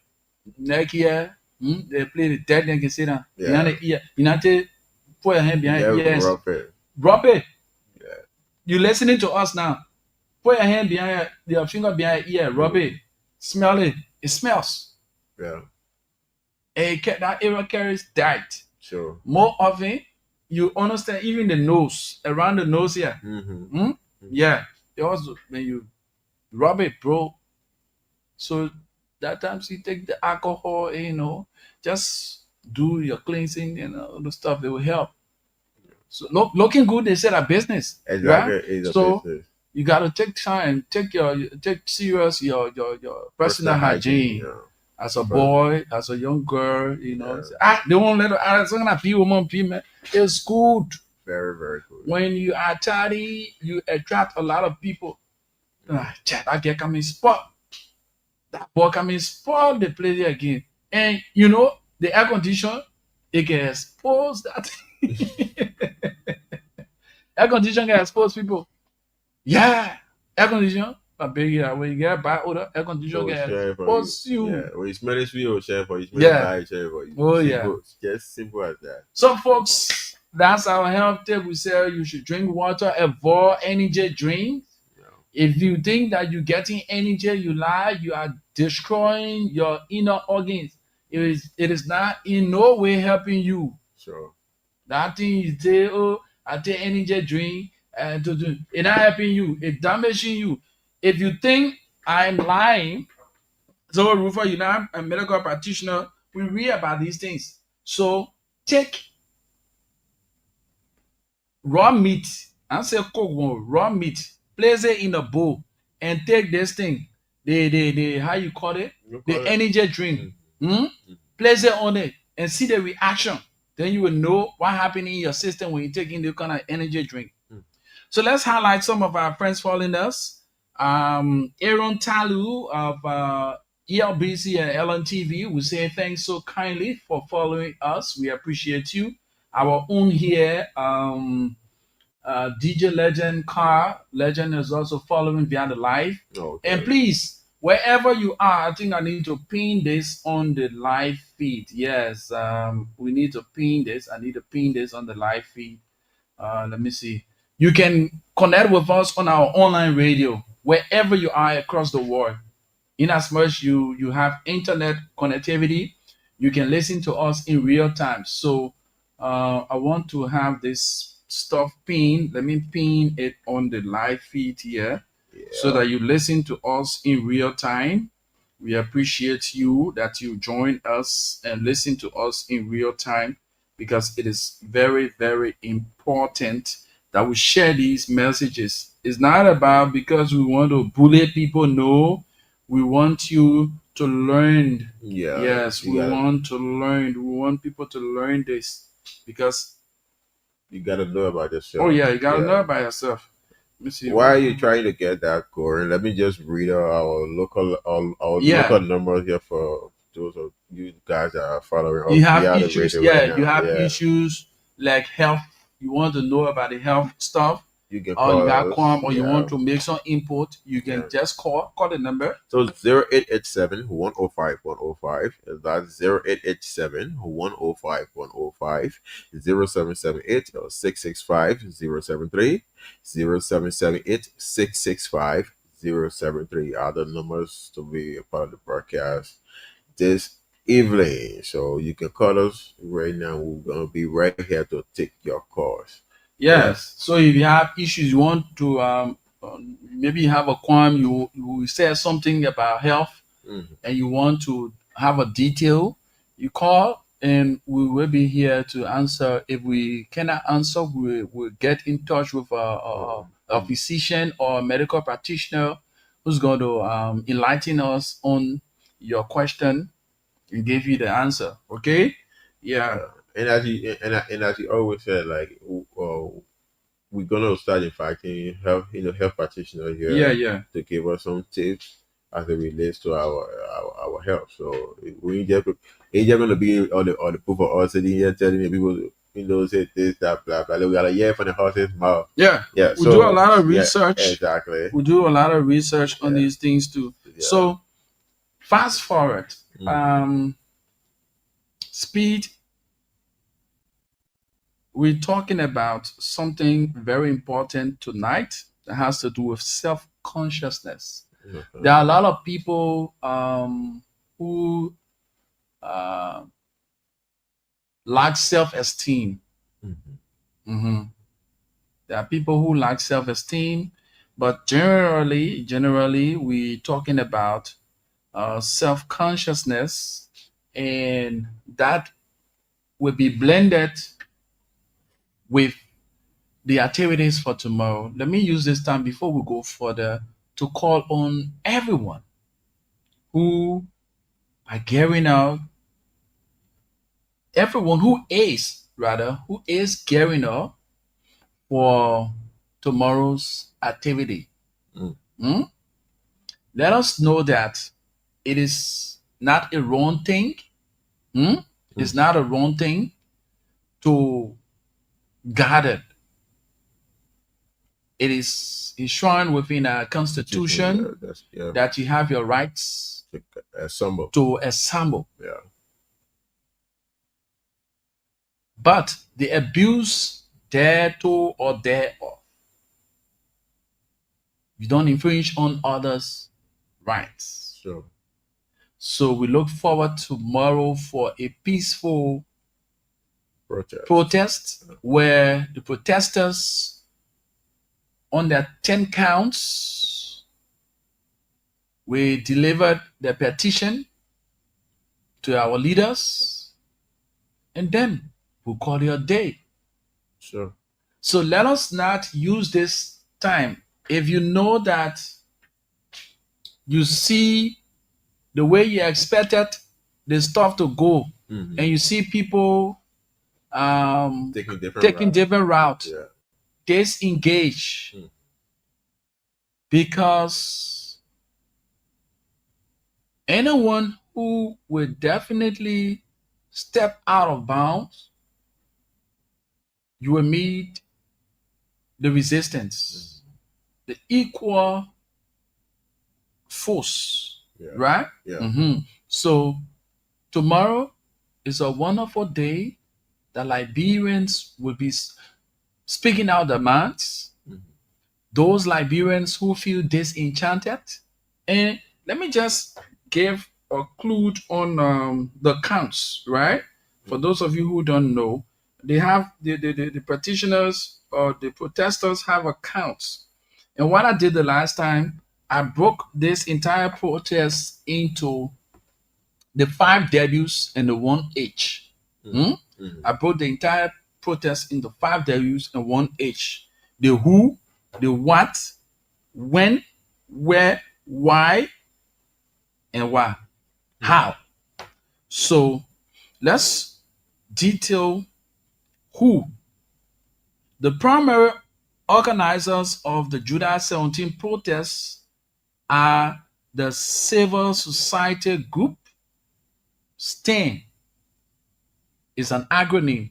neck here. They play the dead neck, you see that behind the ear. You not to put your hand behind your ears. Rub it. Yeah. You listening to us now. Put your hand behind your finger behind your ear, rub it, smell it. It smells. Yeah. And that area carries dirt. Sure. More often, you understand even the nose, around the nose here. Yeah. It also when you rub it, bro. So that times you take the alcohol, just do your cleansing and all the stuff that will help. So looking good, they said a business. Exactly. Right? It's a So business. you gotta take time, take serious your personal hygiene. Yeah. As a boy, as a young girl, Yeah. they won't let her. Something be woman, man. It's good. Very, very good. When you are tidy, you attract a lot of people. Chat, that girl come in spot. That boy come in spoil the place again. And the air condition, it can expose that. Air condition can expose people. Yeah, air condition. I beg you, when you get bad odor, air condition So we can share for you. expose Yeah. you. When you smell it sweet, we'll share for you. Smell it Yeah. bad, share for you. Oh yeah. Simple. Just simple as that. Some folks, that's our health tip. We say you should drink water, avoid energy drinks. You know. If you think that you're getting energy, you lie. You are destroying your inner organs. It is not in no way helping you. Sure. That thing you say, oh, I take energy drink and to do it not helping you. It damaging you. If you think I'm lying, so Rufa, you know, I'm a medical practitioner. We read about these things. So take raw meat. I say cook one raw meat, place it in a bowl, and take this thing. The how you call it? You The call it. energy drink. Mm. Hmm? Place it on it and see the reaction. Then you will know what happened in your system when you take in the kind of energy drink. Mm. So let's highlight some of our friends following us. Aaron Talu of ELBC and LNTV, we say thanks so kindly for following us. We appreciate you. Our own here, DJ Legend Car Legend is also following via the live. Okay. And please, wherever you are, I think I need to pin this on the live feed. Yes, we need to pin this. I need to pin this on the live feed. Let me see. You can connect with us on our online radio wherever you are across the world. In as much you have internet connectivity, you can listen to us in real time. So I want to have this stuff pinned. Let me pin it on the live feed here so Yeah. that you listen to us in real time. We appreciate you that you join us and listen to us in real time because it is very, very important that we share these messages. It's not about because we want to bully people. No, we want you to learn. Yeah. Yes, You we gotta want to learn. We want people to learn this because, you gotta know about oh, yourself. yeah, you got to Yeah. know by yourself. Let me see. Why are you trying to get that going? Let me just read our Yeah, local numbers here for those of you guys that are following you us have via the issues. radio right Yeah, you now. have Yeah. issues like health. You want to know about the health stuff, You can or you call got us. qualm, or you Yeah. want to make some input. You Yeah. can just call the number. So 0887 105 105. That's 0887 105 105. 0778 665 073. 0778 665 073 are the numbers to be a part of the broadcast this evening. So you can call us right now. We're gonna be right here to take your calls. Yeah. Yes. So if you have issues, you want to maybe you have a qualm, you say something about health, Mhm. and you want to have a detail, you call and we will be here to answer. If we cannot answer, we will get in touch with a physician or a medical practitioner who's going to enlighten us on your question and give you the answer. Okay? Yeah. And as you always said, like we're gonna start inviting health practitioners Yeah, here yeah. to give us some tips as it relates to our health. So we ain't just gonna be on the proof of us sitting here telling the people, say this, that, blah, blah. We got a yeah from the horse's mouth. Yeah. Yeah. We do a So lot of yeah, research. exactly. We do a lot of research on Yeah. these things too. Yeah. So fast forward. Mm. Speed. We're talking about something very important tonight that has to do with self-consciousness. Okay. There are a lot of people who uh, lack self-esteem. Mhm. Mhm. There are people who lack self-esteem, but generally, we're talking about self-consciousness, and that will be blended with the activities for tomorrow. Let me use this time before we go further to call on everyone who are gearing out, everyone who is gearing up for tomorrow's activity. Mm. Hmm? Let us know that it is not a wrong thing. Hmm? It's not a wrong thing to gather It is enshrined within our constitution that you have your rights to assemble. Yeah. But the abuse thereto or thereof, you don't infringe on others' rights. Sure. So we look forward tomorrow for a peaceful protest where the protesters, on their 10 counts, we delivered the petition to our leaders, and then we'll call it a day. Sure. So let us not use this time. If you know that you see the way you expected the stuff to go, and you see people taking different route, disengage, because anyone who will definitely step out of bounds, you will meet the resistance, the equal force, right? Yeah. So tomorrow is a wonderful day that Liberians will be speaking out their minds. Those Liberians who feel disenchanted. And let me just give a clue on the counts, right? For those of you who don't know, they have the petitioners or the protesters have accounts. And what I did the last time, I broke this entire protest into the 5 W's and the 1 H. I broke the entire protest into 5 W's and 1 H. The who, the what, when, where, why, and why. How. So let's detail who. The primary organizers of the July 17 protests are the civil society group. STAN is an acronym.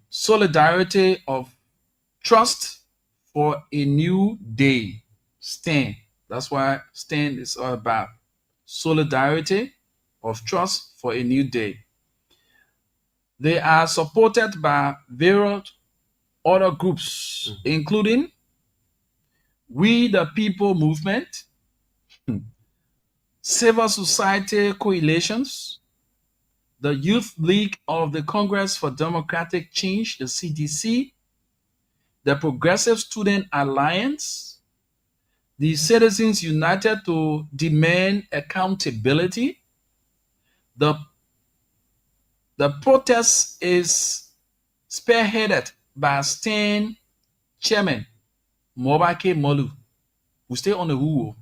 Solidarity of Trust for a New Day. STAN. That's why STAN is all about. Solidarity of Trust for a New Day. They are supported by various other groups, including We the People Movement, Civil Society Coalitions, the Youth League of the Congress for Democratic Change, the CDC, the Progressive Student Alliance, the Citizens United to Demand Accountability. The protest is spearheaded by STAN chairman Mobake Molu, who stay on the who.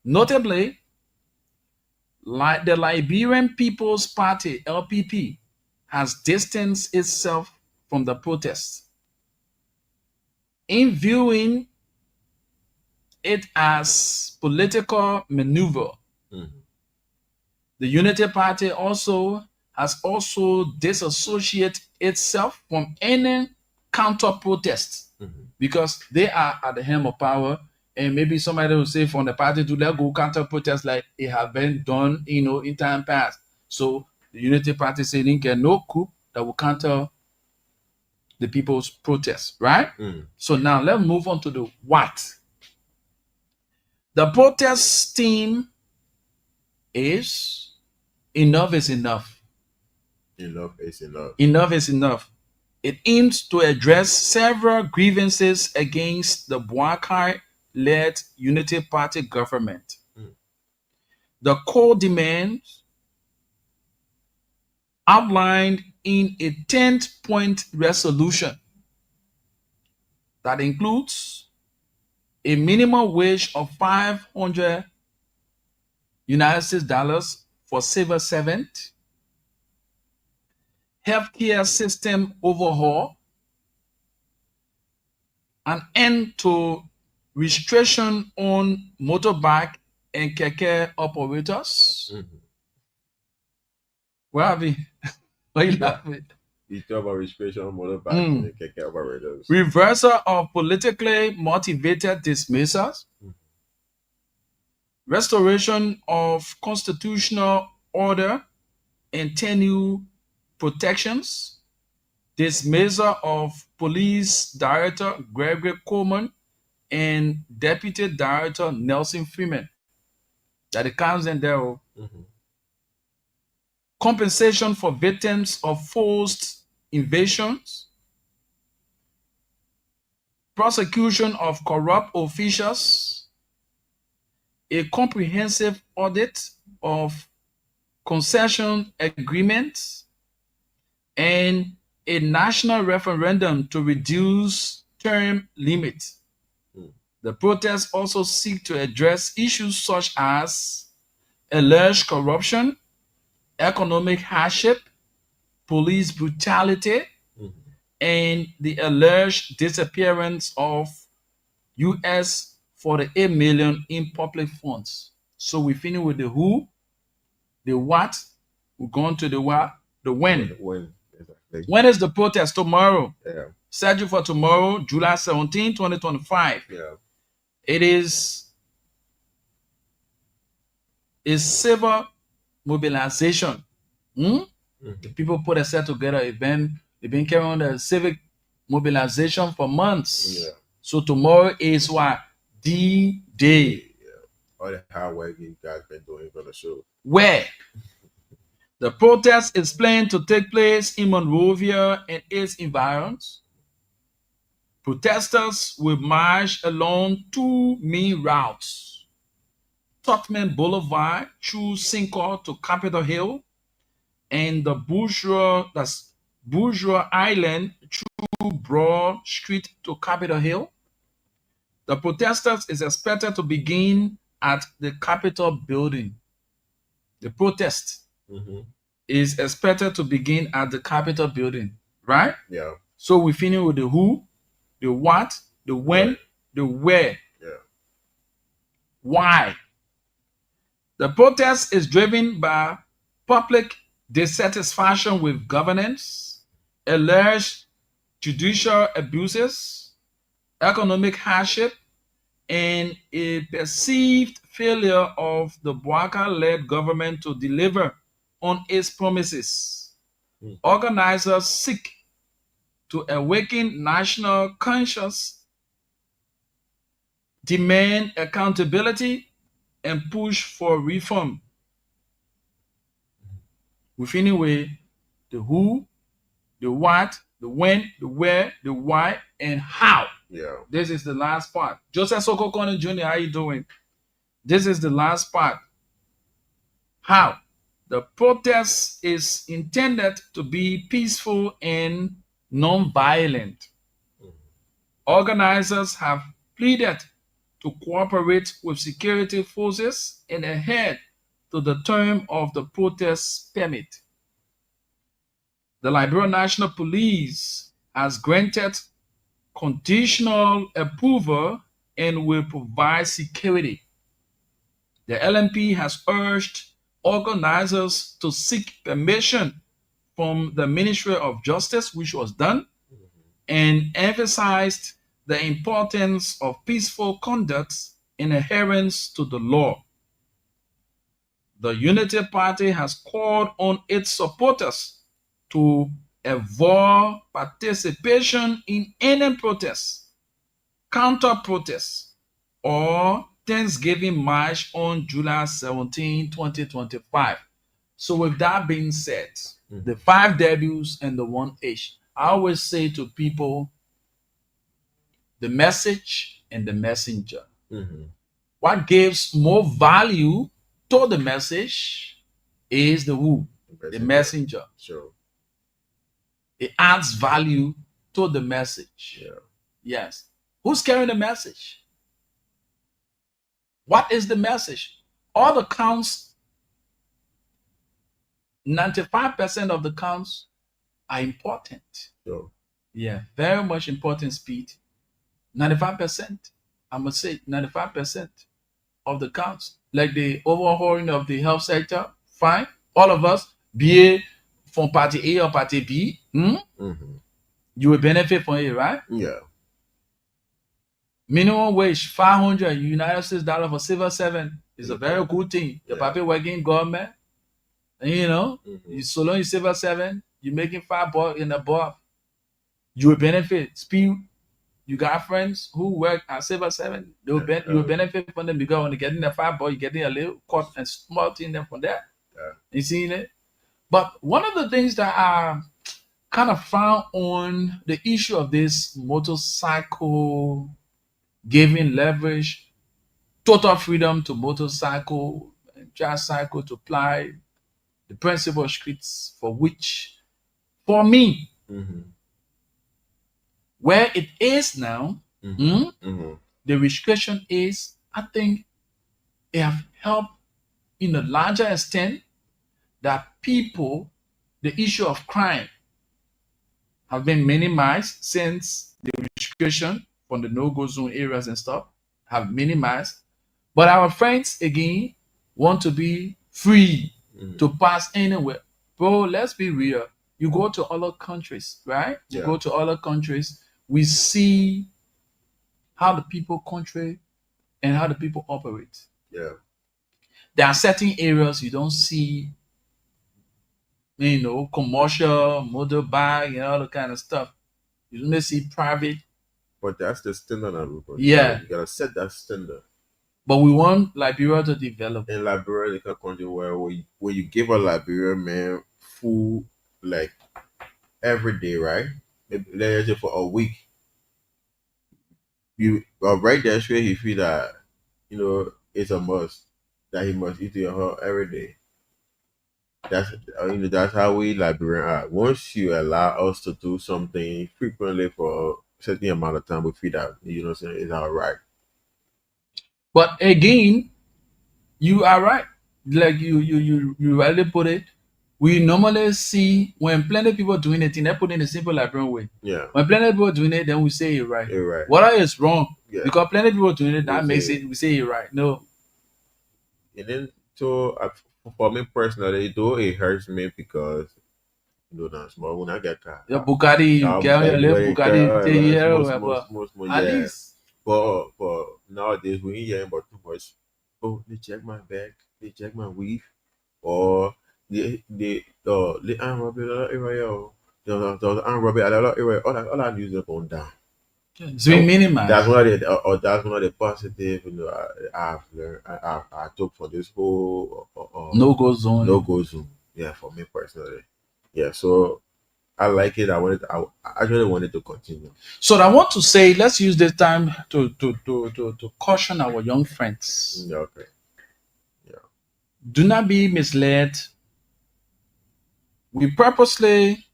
Notably, like the Liberian People's Party (LPP) has distanced itself from the protests, in viewing it as political maneuver. The Unity Party has disassociated itself from any counter protest because they are at the helm of power. And maybe somebody will say from the party to let go counter protest like it has been done, in time past. So the Unity Party saying get no coup that will counter the people's protest, right? So now let's move on to the what. The protest theme is enough is enough. Enough is enough. Enough is enough. It aims to address several grievances against the Boakai-led Unity Party government. The core demands outlined in a 10-point resolution that includes a minimum wage of $500 United States dollars for civil servants, healthcare system overhaul, an end to restriction on motorbike and keke operators. Where are we? Why are you laughing? You talk about registration on motorbikes and keke operators. Reversal of politically motivated dismissals. Restoration of constitutional order and 10 new protections. Dismissal of Police Director Gregory Coleman and Deputy Director Nelson Freeman. That it comes in there. Compensation for victims of forced invasions. Prosecution of corrupt officials. A comprehensive audit of concession agreements, and a national referendum to reduce term limits. The protests also seek to address issues such as alleged corruption, economic hardship, police brutality, and the alleged disappearance of US 48 million in public funds. So we finish with the who, the what, we're going to the what, the when. When, exactly. When is the protest? Tomorrow. Yeah. Scheduled for tomorrow, July 17, 2025. Yeah. It is a civil mobilization. The people put themselves together. They've been carrying on the civic mobilization for months. Yeah. So tomorrow is what? D-Day. Yeah. All the hard work you guys been doing for the show. Where? The protest is planned to take place in Monrovia and its environs. Protesters will march along two main routes: Tubman Boulevard through Cinco to Capitol Hill, and the Bourgeois Island through Broad Street to Capitol Hill. The protesters is expected to begin at the Capitol building. The protest is expected to begin at the Capitol building, right? Yeah. So we finish with the who, the what, the when, Right. the where. Yeah. Why? The protest is driven by public dissatisfaction with governance, alleged judicial abuses, economic hardship, and a perceived failure of the Bouaka-led government to deliver on its promises. Organizers seek to awaken national conscience, demand accountability, and push for reform. We finish with the who, the what, the when, the where, the why, and how. Yeah. This is the last part. Joseph Sokokone Jr., how you doing? This is the last part. How? The protest is intended to be peaceful and non-violent. Organizers have pleaded to cooperate with security forces and adhere to the term of the protest permit. The Liberia National Police has granted conditional approval and will provide security. The LNP has urged organizers to seek permission from the Ministry of Justice, which was done, and emphasized the importance of peaceful conduct and adherence to the law. The Unity Party has called on its supporters to avoid participation in any protests, counter-protests, or Thanksgiving march on July 17, 2025. So with that being said, the 5 W's and the 1 H, I always say to people, the message and the messenger. What gives more value to the message is the who, the messenger. Sure. It adds value to the message. Yeah. Yes. Who's carrying the message? What is the message? All the counts, 95% of the counts are important. Sure. Yeah, very much important, Speed. 95%. I must say 95% of the counts. Like the overhauling of the health sector, fine. All of us, BA from party A or party B, Mm-hmm. you will benefit from it, right? Yeah. Minimum wage, 500 United States dollar for civil servant is a very Yeah. good thing. Your Yeah. papi working in government, and Mm-hmm. so long you civil servant, you're making $5 in above, you will benefit. Speed, you got friends who work at civil servant, you will benefit from them because when you get in the $5, you're getting a little cut and small thing them from there. Yeah. You see it? But one of the things that I kind of found on the issue of this motorcycle giving leverage, total freedom to motorcycle, tricycle to apply the principal streets for which, for me, Mm-hmm. where it is now, Mm-hmm. Mm-hmm. the restriction is, I think, it have helped in a larger extent that people, the issue of crime have been minimized since the restriction from the no-go zone areas and stuff have minimized. But our friends again want to be free Mm-hmm. to pass anywhere. Bro, let's be real. You go to other countries, right? You Yeah. go to other countries, we see how the people country and how the people operate. Yeah. There are certain areas you don't see, commercial, motorbike, and all the kind of stuff. You only see private. But that's the standard now, bro. Yeah. You gotta set that standard. But we want Liberia to develop. In Liberia, the kind of country where you give a Liberian man food like every day, right? Maybe let's say for a week. You right there straight he feel that it's a must that he must eat your her every day. That's how we Liberian are. Once you allow us to do something frequently for a certain amount of time, we feel that what I'm saying, it's all right. But again, you are right. Like you rightly put it. We normally see when plenty of people doing it, they put in a simple Liberian way. Yeah, When plenty of people doing it, then we say it right. you're right. What is wrong? Yeah. Because plenty of people doing it, that We makes say it we say it right. No. And then for me personally, though it hurts me because that small when I get car. Your Bugatti, you get your little Bugatti, take here, whatever. At Yeah. least. But nowadays when you hear about too much, oh they check my bag, they check my weave, or they arm robbery a lot area, the arm robbery a lot area, all that news is going down. It's been minimized. That's one of the positive I've learned. I took for this whole no-go zone. no-go zone. Yeah, for me personally. Yeah, so I like it. I actually wanted to continue. So I want to say, let's use this time to caution our young friends. Yeah, okay. Do not be misled. We purposely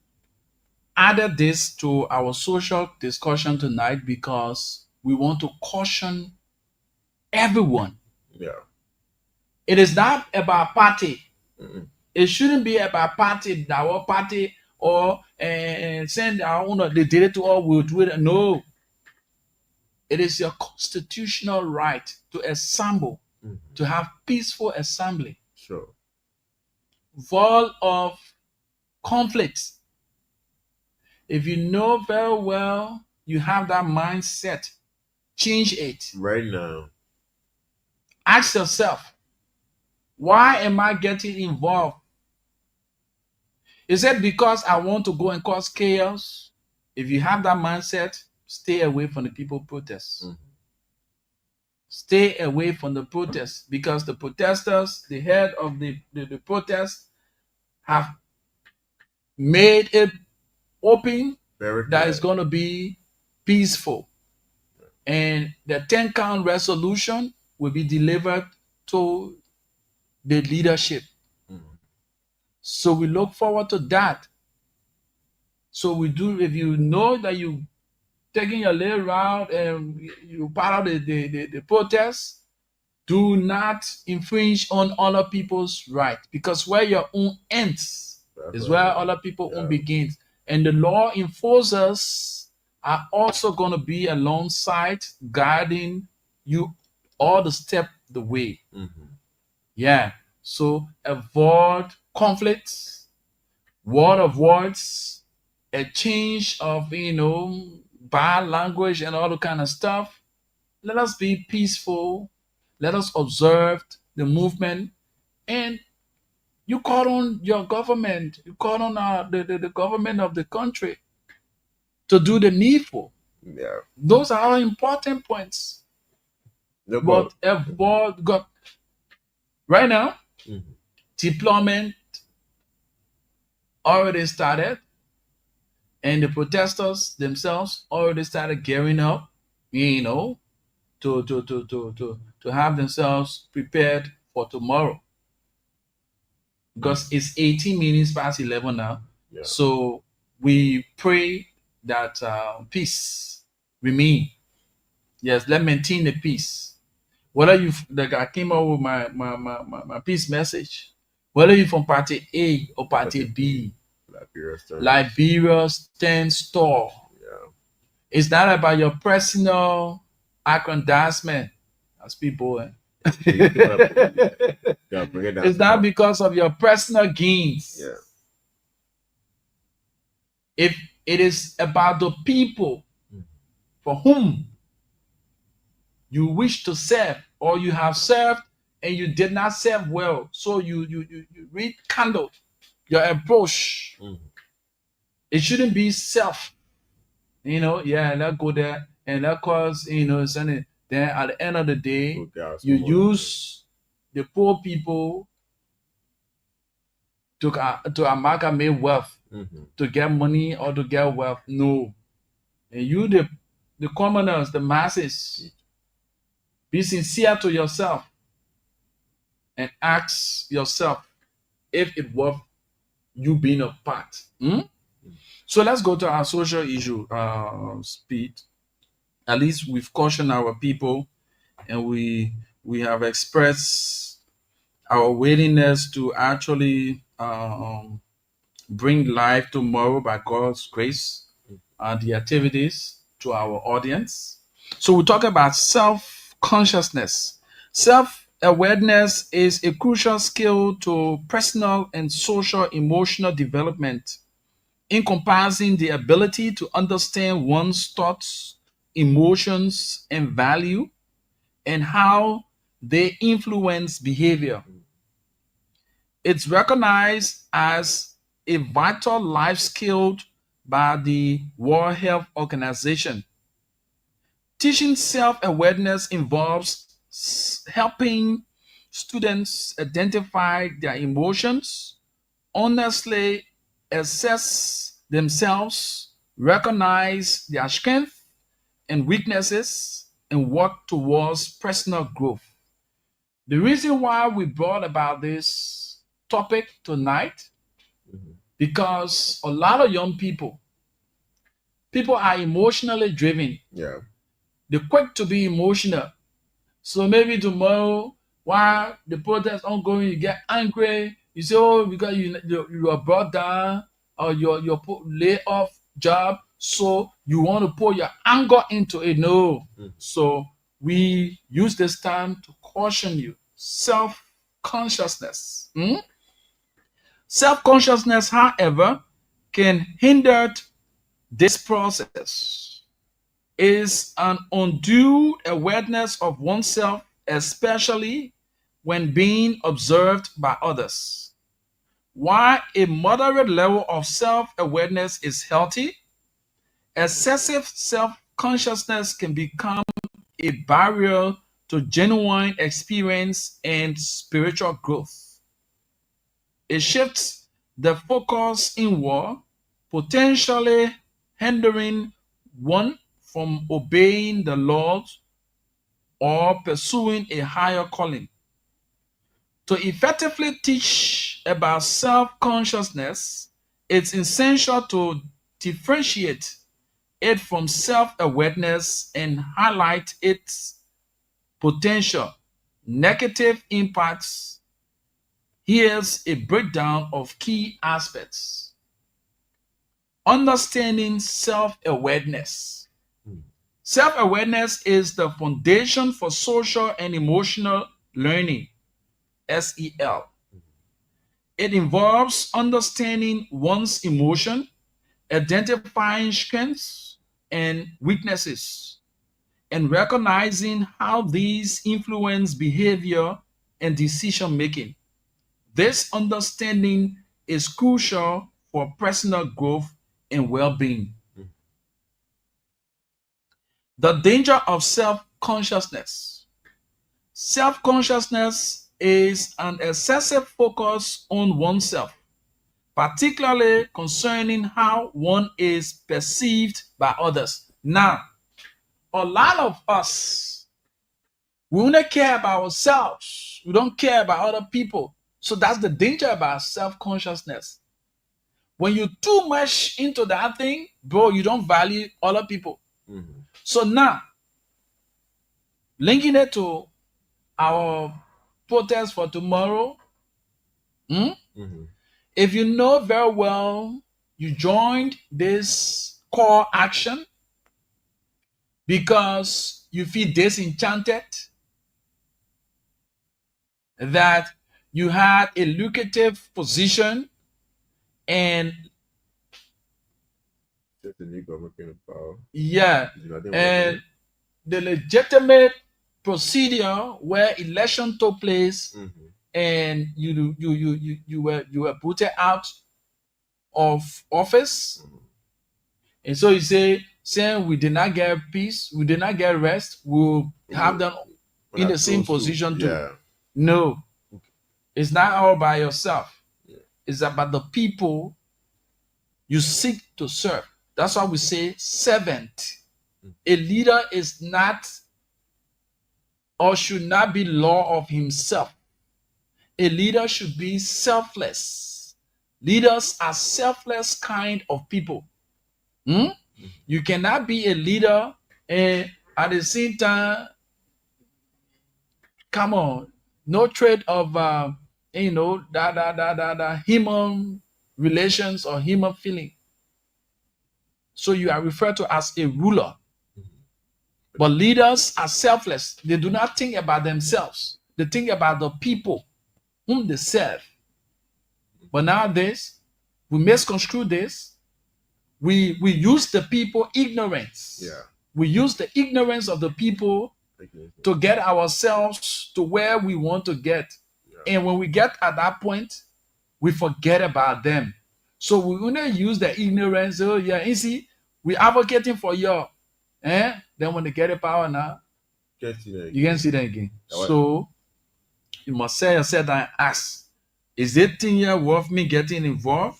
added this to our social discussion tonight because we want to caution everyone. Yeah. It is not about party. Mm-mm. It shouldn't be about party, our party, or send our own, they did it to all, we'll do it. No. It is your constitutional right to assemble, Mm-hmm. to have peaceful assembly, Sure. void of conflicts. If you know very well you have that mindset, change it. Right now. Ask yourself, why am I getting involved? Is it because I want to go and cause chaos? If you have that mindset, stay away from the people protests. Mm-hmm. Stay away from the protests because the protesters, the head of the protest, have made it open Very that clear. it's going to be peaceful. And the 10-count resolution will be delivered to the leadership. Mm-hmm. So we look forward to that. So we do, if you know that you taking your little route and you part of the protest, do not infringe on other people's right, because where your own ends is where other people's own begins. And the law enforcers are also going to be alongside guiding you all the step the way. Mm-hmm. Yeah. So avoid conflicts, word of words, a change of bad language and all the kind of stuff. Let us be peaceful. Let us observe the movement. And you call on your government. You call on the government of the country to do the needful. Yeah. Those are important points. No, But avoid got right now, Mhm. deployment already started, and the protesters themselves already started gearing up, to have themselves prepared for tomorrow. Because it's 18 minutes past 11 now. Yeah. So we pray that peace remain. Yes, let's maintain the peace. Whether you like, I came up with my peace message. Whether you from party A or party B, Liberia stands tall. Yeah. It's not about your personal aggrandizement, as people. Yeah, bring it down It's to not more. because of your personal gains. Yeah. If it is about the people Mhm. for whom you wish to serve, or you have served and you did not serve well, so you rekindle your approach. Mhm. It shouldn't be self. Let's go there and that cause something. Then at the end of the day, Good guys, you come on. use the poor people to amalgamate wealth, Mhm. to get money or to get wealth. No. And you, the commoners, the masses, be sincere to yourself and ask yourself if it worth you being a part. So let's go to our social issue, speed. At least we've cautioned our people, and we have expressed our willingness to actually bring life tomorrow by God's grace and the activities to our audience. So we talk about self-consciousness. Self-awareness is a crucial skill to personal and social emotional development, encompassing the ability to understand one's thoughts, emotions, and value, and how they influence behavior. It's recognized as a vital life skill by the World Health Organization. Teaching self awareness involves helping students identify their emotions, honestly assess themselves, recognize their strengths and weaknesses, and work towards personal growth. The reason why we brought about this topic tonight, Mhm. because a lot of young people are emotionally driven. Yeah. They're quick to be emotional. So maybe tomorrow, while the protest ongoing, you get angry. You say, "Oh, because you are brought down, or you're lay off job, so you want to pour your anger into it." No. Mhm. So we use this time to caution you. Self-consciousness. Self-consciousness, however, can hinder this process. Is an undue awareness of oneself, especially when being observed by others. While a moderate level of self awareness is healthy, excessive self consciousness can become a barrier to genuine experience and spiritual growth. It shifts the focus inward, potentially hindering one from obeying the Lord or pursuing a higher calling. To effectively teach about self consciousness, it's essential to differentiate it from self awareness and highlight its potential negative impacts. Here's a breakdown of key aspects. Understanding self awareness. Self awareness is the foundation for social and emotional learning. SEL. It involves understanding one's emotion, identifying strengths and weaknesses, and recognizing how these influence behavior and decision making. This understanding is crucial for personal growth and well being. The danger of self consciousness. Self consciousness is an excessive focus on oneself, particularly concerning how one is perceived by others. Now, a lot of us, we only care about ourselves. We don't care about other people. So that's the danger about self-consciousness. When you're too much into that thing, bro, you don't value other people. Mm-hmm. So now, linking it to our protest for tomorrow, Mm-hmm. if you know very well you joined this core action because you feel disenchanted, that you had a lucrative position and Just the new government came in power. yeah, There's nothing and working. the legitimate procedure where election took place Mm-hmm. and you were put out of office, Mm-hmm. and so you say saying we did not get peace, we did not get rest, we'll have them When in I the same close to, position too. yeah. No, it's not all by yourself. Yeah. It's about the people you seek to serve. That's why we say servant. A leader is not or should not be law of himself. A leader should be selfless. Leaders are selfless kind of people. You cannot be a leader and at the same time, come on, no trait of that human relations or human feeling. So you are referred to as a ruler. But leaders are selfless. They do not think about themselves. They think about the people whom they serve. But nowadays, we misconstrue this. We use the people ignorance. Yeah. We use the ignorance of the people to get ourselves to where we want to get. Yeah. And when we get at that point, we forget about them. So we only use the ignorance. Oh yeah, you see, we're advocating for you. Then when they get the power now, Can't see that you again. can't see them again. What? So you must say yourself and ask, is it thing here worth me getting involved?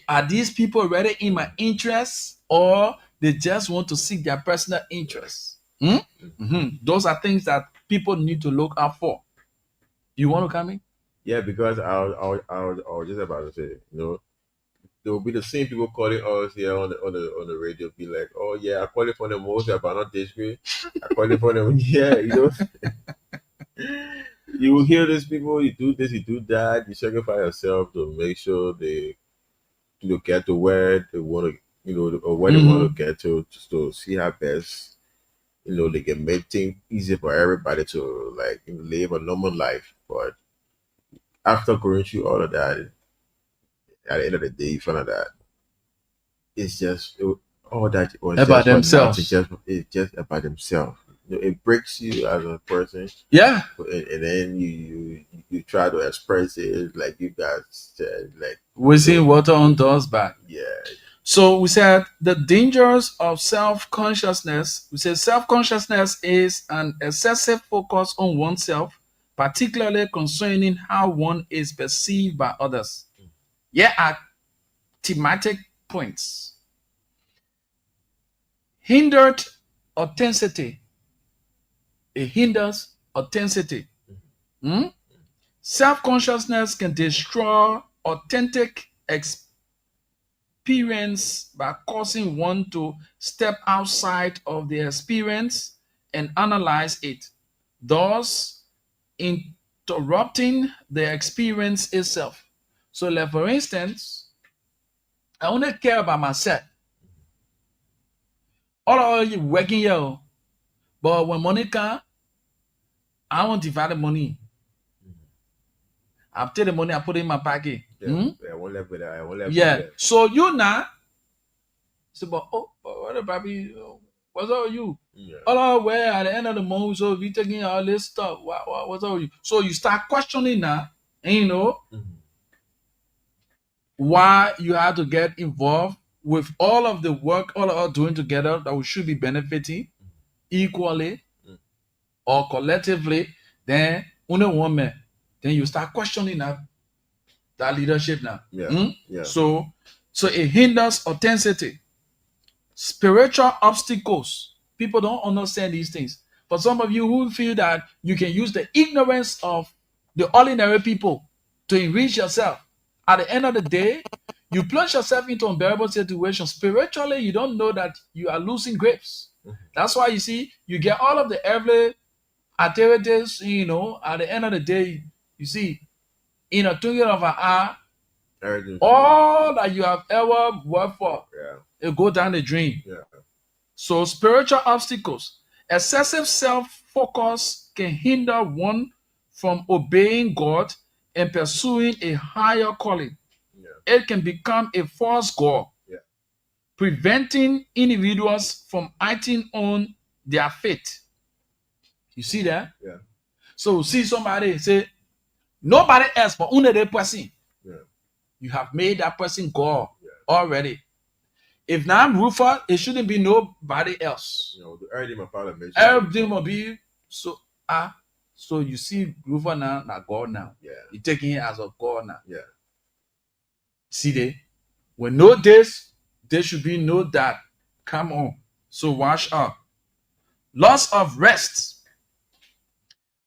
Are these people really in my interest or they just want to seek their personal interests? Those are things that people need to look out for. You want to come in? Yeah, because I was just about to say, there will be the same people calling us here on the radio, be like, oh yeah, I call it for the most, but not this way. I call it for them, yeah, you will hear these people, you do this, you do that, you sacrifice yourself to make sure they get to where they want to, or where they want to get to, just to see how best, they can make things easy for everybody to like live a normal life. But after going through all of that, at the end of the day, you find out that it's just all that was About just for themselves. nothing. It's just about themselves. It breaks you as a person, Yeah. and then you try to express it like you guys said, like Wasting water on doors back. yeah, So we said the dangers of self-consciousness. We said self-consciousness is an excessive focus on oneself, particularly concerning how one is perceived by others. Here are thematic points. Hindered authenticity. It hinders authenticity. Self-consciousness can destroy authentic experience by causing one to step outside of the experience and analyze it, thus interrupting the experience itself. So, like for instance, I only care about myself. All of you working here, but when money comes, I want to divide the money. I've taken the money, I put it in my pocket. Yeah. I won't let it. I won't let it. Yeah. So you now, say, but what about me? What's up with you? Yeah. Oh, well, at the end of the month, so if you taking all this stuff, what's up with you? So you start questioning now, and you know why you have to get involved with all of the work all of us doing together that we should be benefiting equally or collectively. Then only one man. Then you start questioning that leadership now. Yeah. Yeah. So it hinders authenticity. Spiritual obstacles. People don't understand these things. For some of you who feel that you can use the ignorance of the ordinary people to enrich yourself, at the end of the day, you plunge yourself into unbearable situations. Spiritually, you don't know that you are losing grapes. That's why you see, you get all of the earthly activities, you know, at the end of the day, you see, in a twinkling of an eye, all that you have ever worked for, it go down the drain. Yeah. So spiritual obstacles, excessive self-focus can hinder one from obeying God and pursuing a higher calling. Yeah. It can become a false goal, preventing individuals from acting on their faith. You see that? Yeah. So see somebody say, nobody else but only that person. Yeah. You have made that person God already. If now I'm Rufus, it shouldn't be nobody else. You know, everything my father mentioned. Everything will be so. So you see Rufus now, not God now. Yeah. You're taking it as a God now. Yeah. See they? When no this, there should be no that. Come on. So wash up. Loss of rest.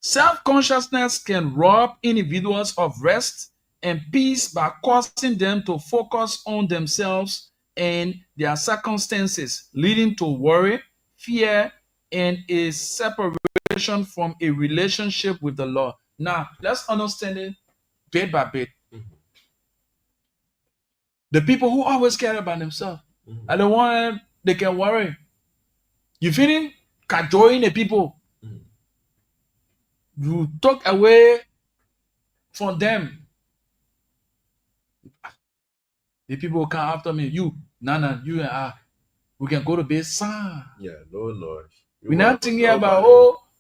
Self-consciousness can rob individuals of rest and peace by causing them to focus on themselves and their circumstances, leading to worry, fear, and a separation from a relationship with the Lord. Now, let's understand it bit by bit. The people who always care about themselves are the ones they can worry. You feeling cajoling the people. You took away from them. The people come after me. You, Nana, you and I, we can go to bed. Yeah, no noise. We're not thinking about,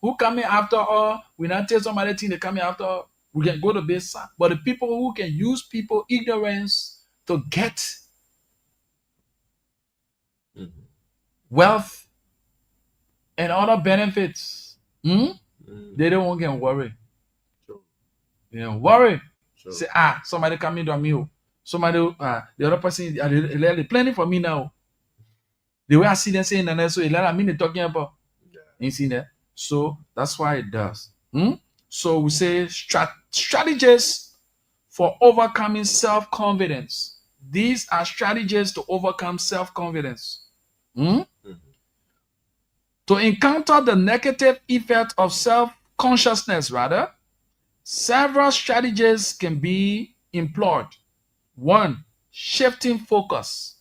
who coming after us. We're not telling somebody thing they coming after us. We can go to bed. But the people who can use people ignorance to get wealth and other benefits, they don't want to get worried. Sure. They don't worry. Sure. Say, somebody coming to me. Somebody, the other person, they're planning for me now. The way I see them saying that, so I mean they're talking about. You see that? So that's why it does. So we say strategies for overcoming self-confidence. These are strategies to overcome self-confidence. To encounter the negative effect of self-consciousness, rather, several strategies can be employed. 1. Shifting focus.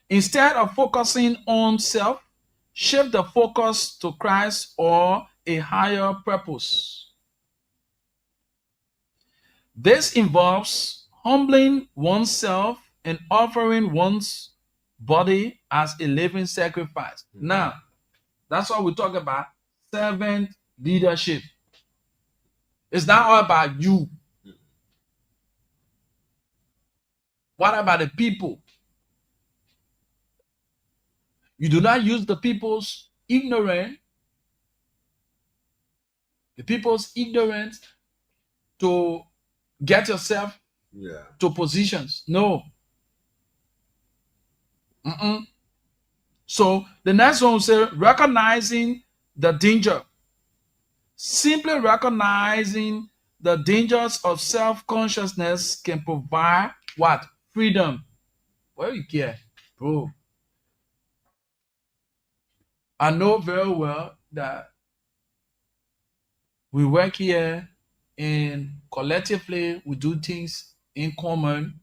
Instead of focusing on self, shift the focus to Christ or a higher purpose. This involves humbling oneself and offering one's body as a living sacrifice. Now, that's what we talk about servant leadership. It's not all about you. What about the people? You do not use the people's ignorance to get yourself to positions. No. So the next one will say recognizing the danger. Simply recognizing the dangers of self-consciousness can provide what? Freedom. What do you care, bro? I know very well that we work here and collectively we do things in common.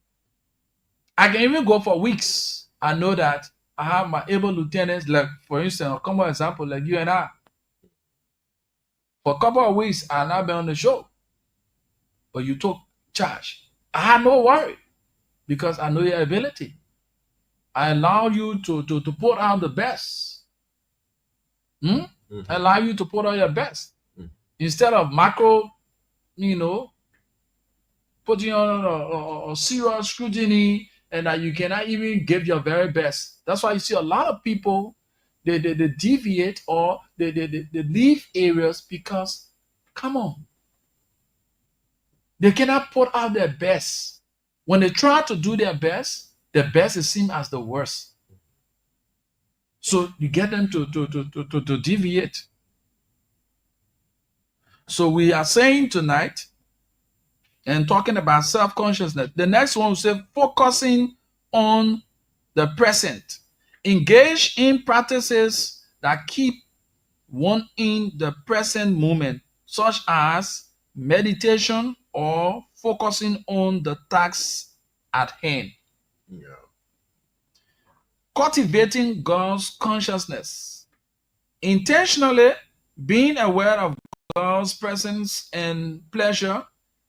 I can even go for weeks. I know that I have my able lieutenants, like for instance, a common example, like you and I. For a couple of weeks, I've not been on the show. but you took charge. I had no worry because I know your ability. I allow you to put out the best. I allow you to put out your best. Instead of macro, putting on a serious scrutiny and that you cannot even give your very best. That's why you see a lot of people, they deviate or they leave areas because, come on, they cannot put out their best. When they try to do their best is seen as the worst. So you get them to deviate. So we are saying tonight and talking about self-consciousness. The next one will say focusing on the present. Engage in practices that keep one in the present moment, such as meditation or focusing on the tasks at hand. Yeah. Cultivating God's consciousness. Intentionally being aware of God's presence and pleasure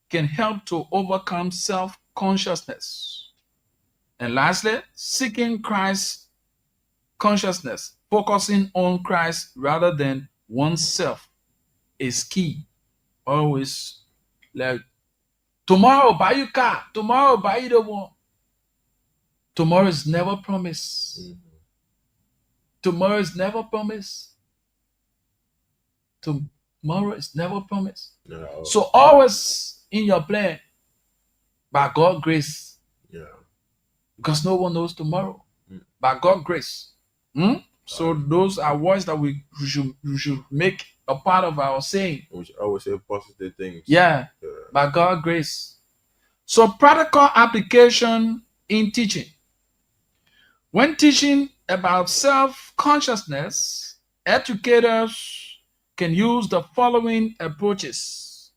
can help to overcome self-consciousness. And lastly, seeking Christ's consciousness, focusing on Christ rather than oneself is key. Always like, tomorrow buy you car, tomorrow buy you the one. Tomorrow is never promised. Tomorrow is never promised. Tomorrow is never promised. No. So always in your plan, by God's grace, Yeah. because no one knows tomorrow. By God's grace. So those are words that we should make a part of our saying. We should always say positive things. Yeah. By God's grace. So practical application in teaching. When teaching about self-consciousness, educators can use the following approaches.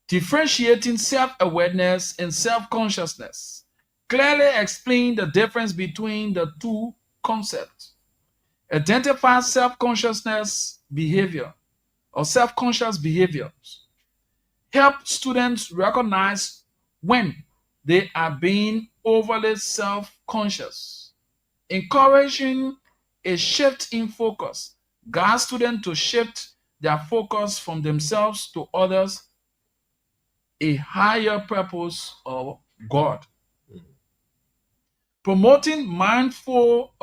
Differentiating self-awareness and self-consciousness. Clearly explain the difference between the two concepts. Identify self-consciousness behavior or self-conscious behaviors. Help students recognize when they are being overly self-conscious. Encouraging a shift in focus. Guide students to shift their focus from themselves to others, a higher purpose of God. Promoting mindfulness.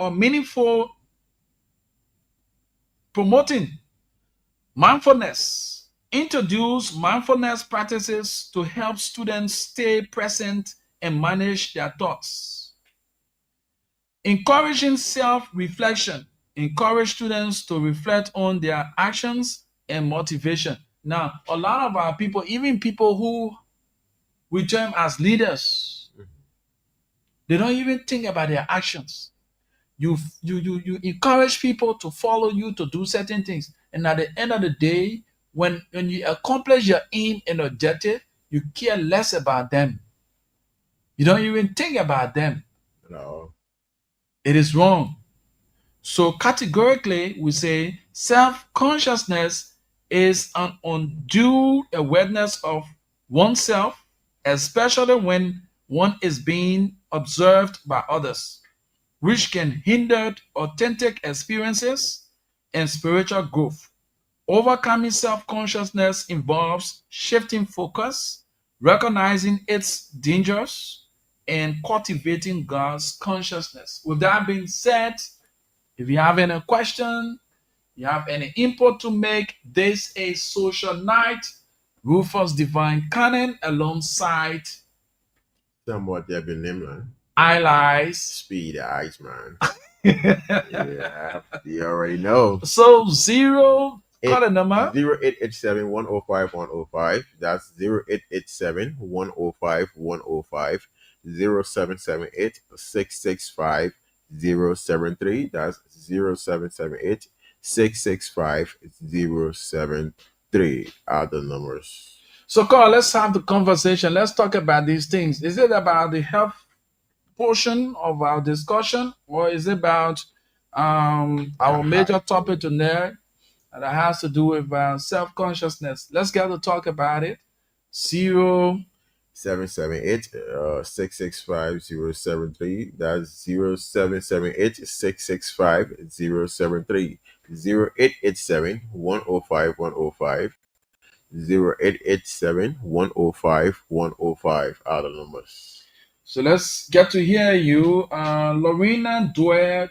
Introduce mindfulness practices to help students stay present and manage their thoughts. Encouraging self-reflection. Encourage students to reflect on their actions and motivation. Now, a lot of our people, even people who we term as leaders, they don't even think about their actions. You encourage people to follow you to do certain things, and at the end of the day, when you accomplish your aim and objective, you care less about them. You don't even think about them. No. It is wrong. So categorically, we say self-consciousness is an undue awareness of oneself, especially when one is being observed by others, which can hinder authentic experiences and spiritual growth. Overcoming self-consciousness involves shifting focus, recognizing its dangers, and cultivating God's consciousness. With that being said, if you have any question, you have any input to make, this is Social Night, Rufus Divine Cannon alongside Somewhat there been name, man. Eyelies. Speed Eyes, man. Yeah, you already know. So call the number 0887-105-105. That's 0887-105-105. 0778-665-073. That's 0778-665-073 are the numbers. So, Carl, let's have the conversation. Let's talk about these things. Is it about the health portion of our discussion, or is it about our major topic tonight that has to do with self-consciousness? Let's get to talk about it. zero 778 665 073. That's 0778 665 073. 0887 105 105. 0887 105 105 are the numbers. So let's get to hear you. Lorena Dwyer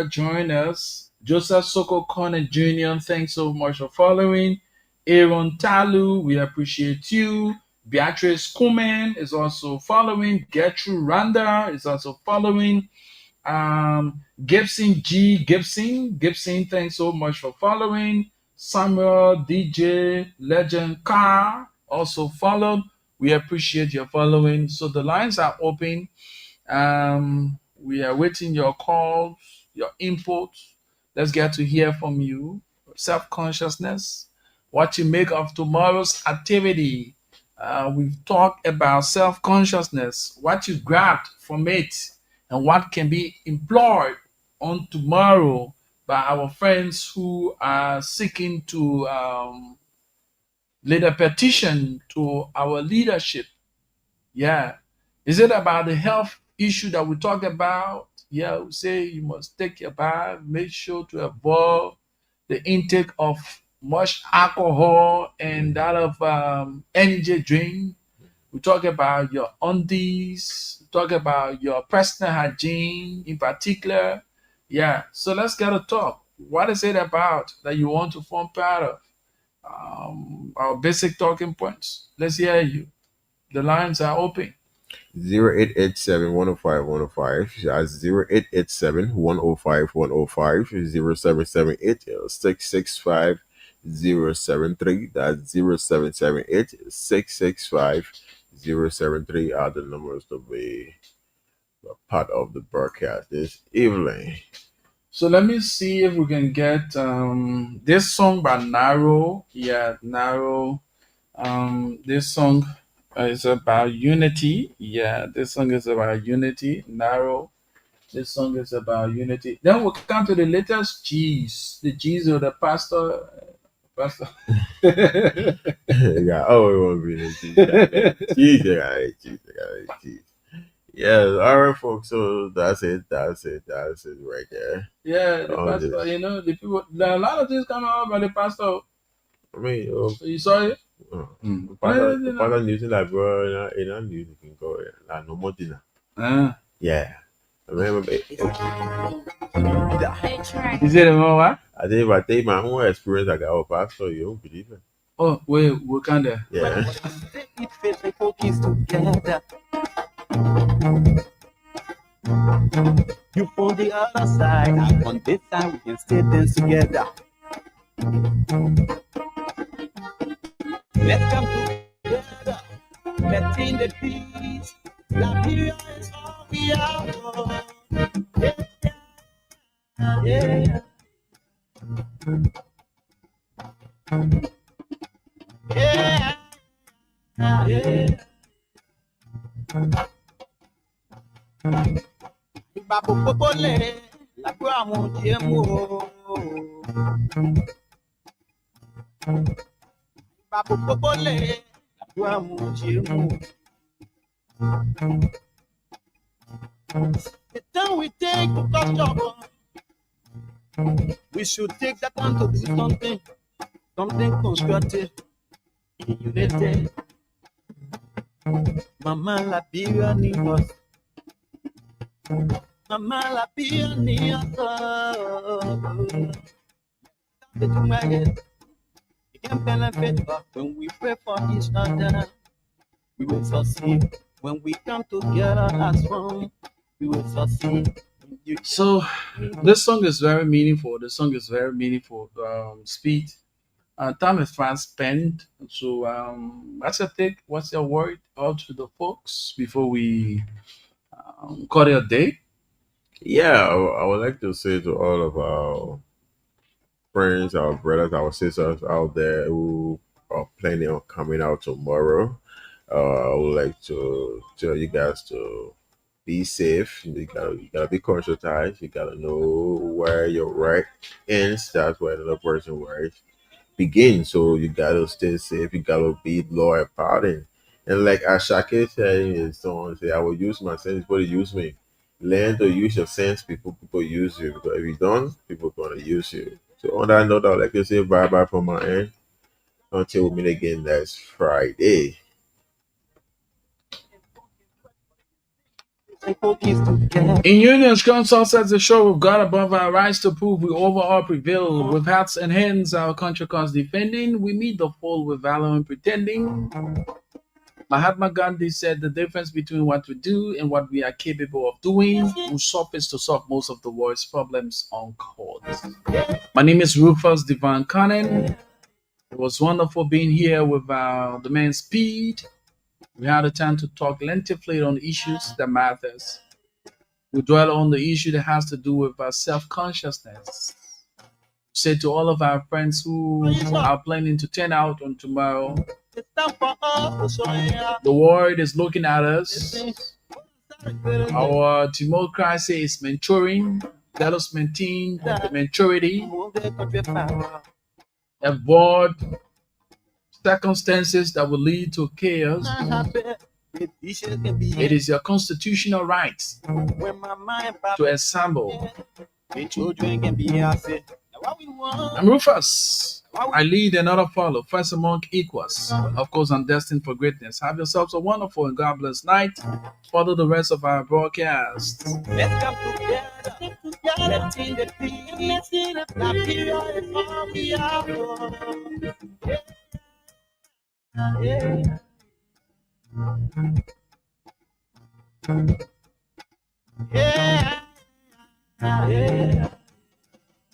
join us. Joseph Soko Connor Jr., thanks so much for following. Aaron Talu, we appreciate you. Beatrice Kuman is also following. Gertrude Randa is also following. Gibson, thanks so much for following. Samuel DJ Legend Car also followed. We appreciate your following. So the lines are open. We are waiting your calls, your input. Let's get to hear from you. Self consciousness, what you make of tomorrow's activity. We've talked about self consciousness, what you grabbed from it, and what can be employed on tomorrow by our friends who are seeking to lead a petition to our leadership. Yeah. Is it about the health issue that we talked about? Yeah, we say you must take your bath, make sure to avoid the intake of much alcohol and that of energy drink. We talk about your undies, we talk about your personal hygiene in particular. Yeah, so let's get a talk. What is it about that you want to form part of? Our basic talking points. Let's hear you. The lines are open. 0887 105 105. That's 0887 105 105. 0778 665 073. That's 0778 665 073 are the numbers to be a part of the broadcast this evening. So let me see if we can get this song by Narrow. Yeah, Narrow. This song is about unity. Yeah, this song is about unity. Narrow. This song is about unity. Then we'll come to the latest G's. The G's of the pastor. Pastor. Yeah, oh, it won't be the cheese. Cheese. Yeah, all right, folks. So that's it. That's it right there. Yeah, the On pastor. this. You know, the people. There are a lot of things coming out by the pastor. I mean, So you saw it? the father news like bro, in a news you can go like no more dinner. Yeah. I remember, Is it a what? I think if I take my own experience, I got oh pastor, you don't believe it. Oh, wait, Wakanda. Yeah. It feels like focus together. You on the other side, I'm on this side, we can stay dance together. Let's come together, letting the peace. Liberia is all we are. Yeah. Yeah. Yeah. Ibabu popole, lagu àwọn jemu. Ibabu popole, lagu àwọn jemu. The time we take to touch up, we should take that time to do something constructive, unity. Mama Liberia need us. Mama Liberia need us. We can benefit when we pray for each other. We will succeed when we come together as one. We will succeed. So this song is very meaningful. The song is very meaningful. Speed. Time is fast spent. So what's your take? What's your word out to the folks before we call it a day? Yeah, I would like to say to all of our friends, our brothers, our sisters out there who are planning on coming out tomorrow. I would like to tell you guys to be safe. You gotta be conscientized. You gotta know where your right ends. That's where another person works. begin. So you gotta stay safe. You gotta be law abiding. And like Ashake said, is someone say, "I will use my sense. People use me." Learn to use your sense. People use you. Because if you don't, people gonna use you. So on that note, I'd like to say bye bye from my end. Until we meet again next Friday. In unions, council sets the show with God above our rights to prove we over all prevail. With hearts and hands, our country cause defending. We meet the foe with valor and pretending. Mahatma Gandhi said the difference between what we do and what we are capable of doing will suffice to solve most of the world's problems on court. My name is Rufus Devon Cannon. It was wonderful being here with the man Speed. We had a time to talk lengthily on issues that matters. We dwell on the issue that has to do with our self-consciousness. Say to all of our friends who are planning to turn out on tomorrow, the world is looking at us. Our democracy is maturing. Let us maintain the maturity. Avoid circumstances that will lead to chaos. It is your constitutional right to assemble. I'm Rufus. I lead and others follow. First among equals. Of course, I'm destined for greatness. Have yourselves a wonderful and God bless night. Follow the rest of our broadcast. Let's come together. Let's in the field. Nigeria is all we are. Yeah. Yeah.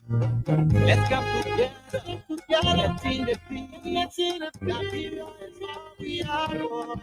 Let's come together. Let's in the field. Nigeria is all we are.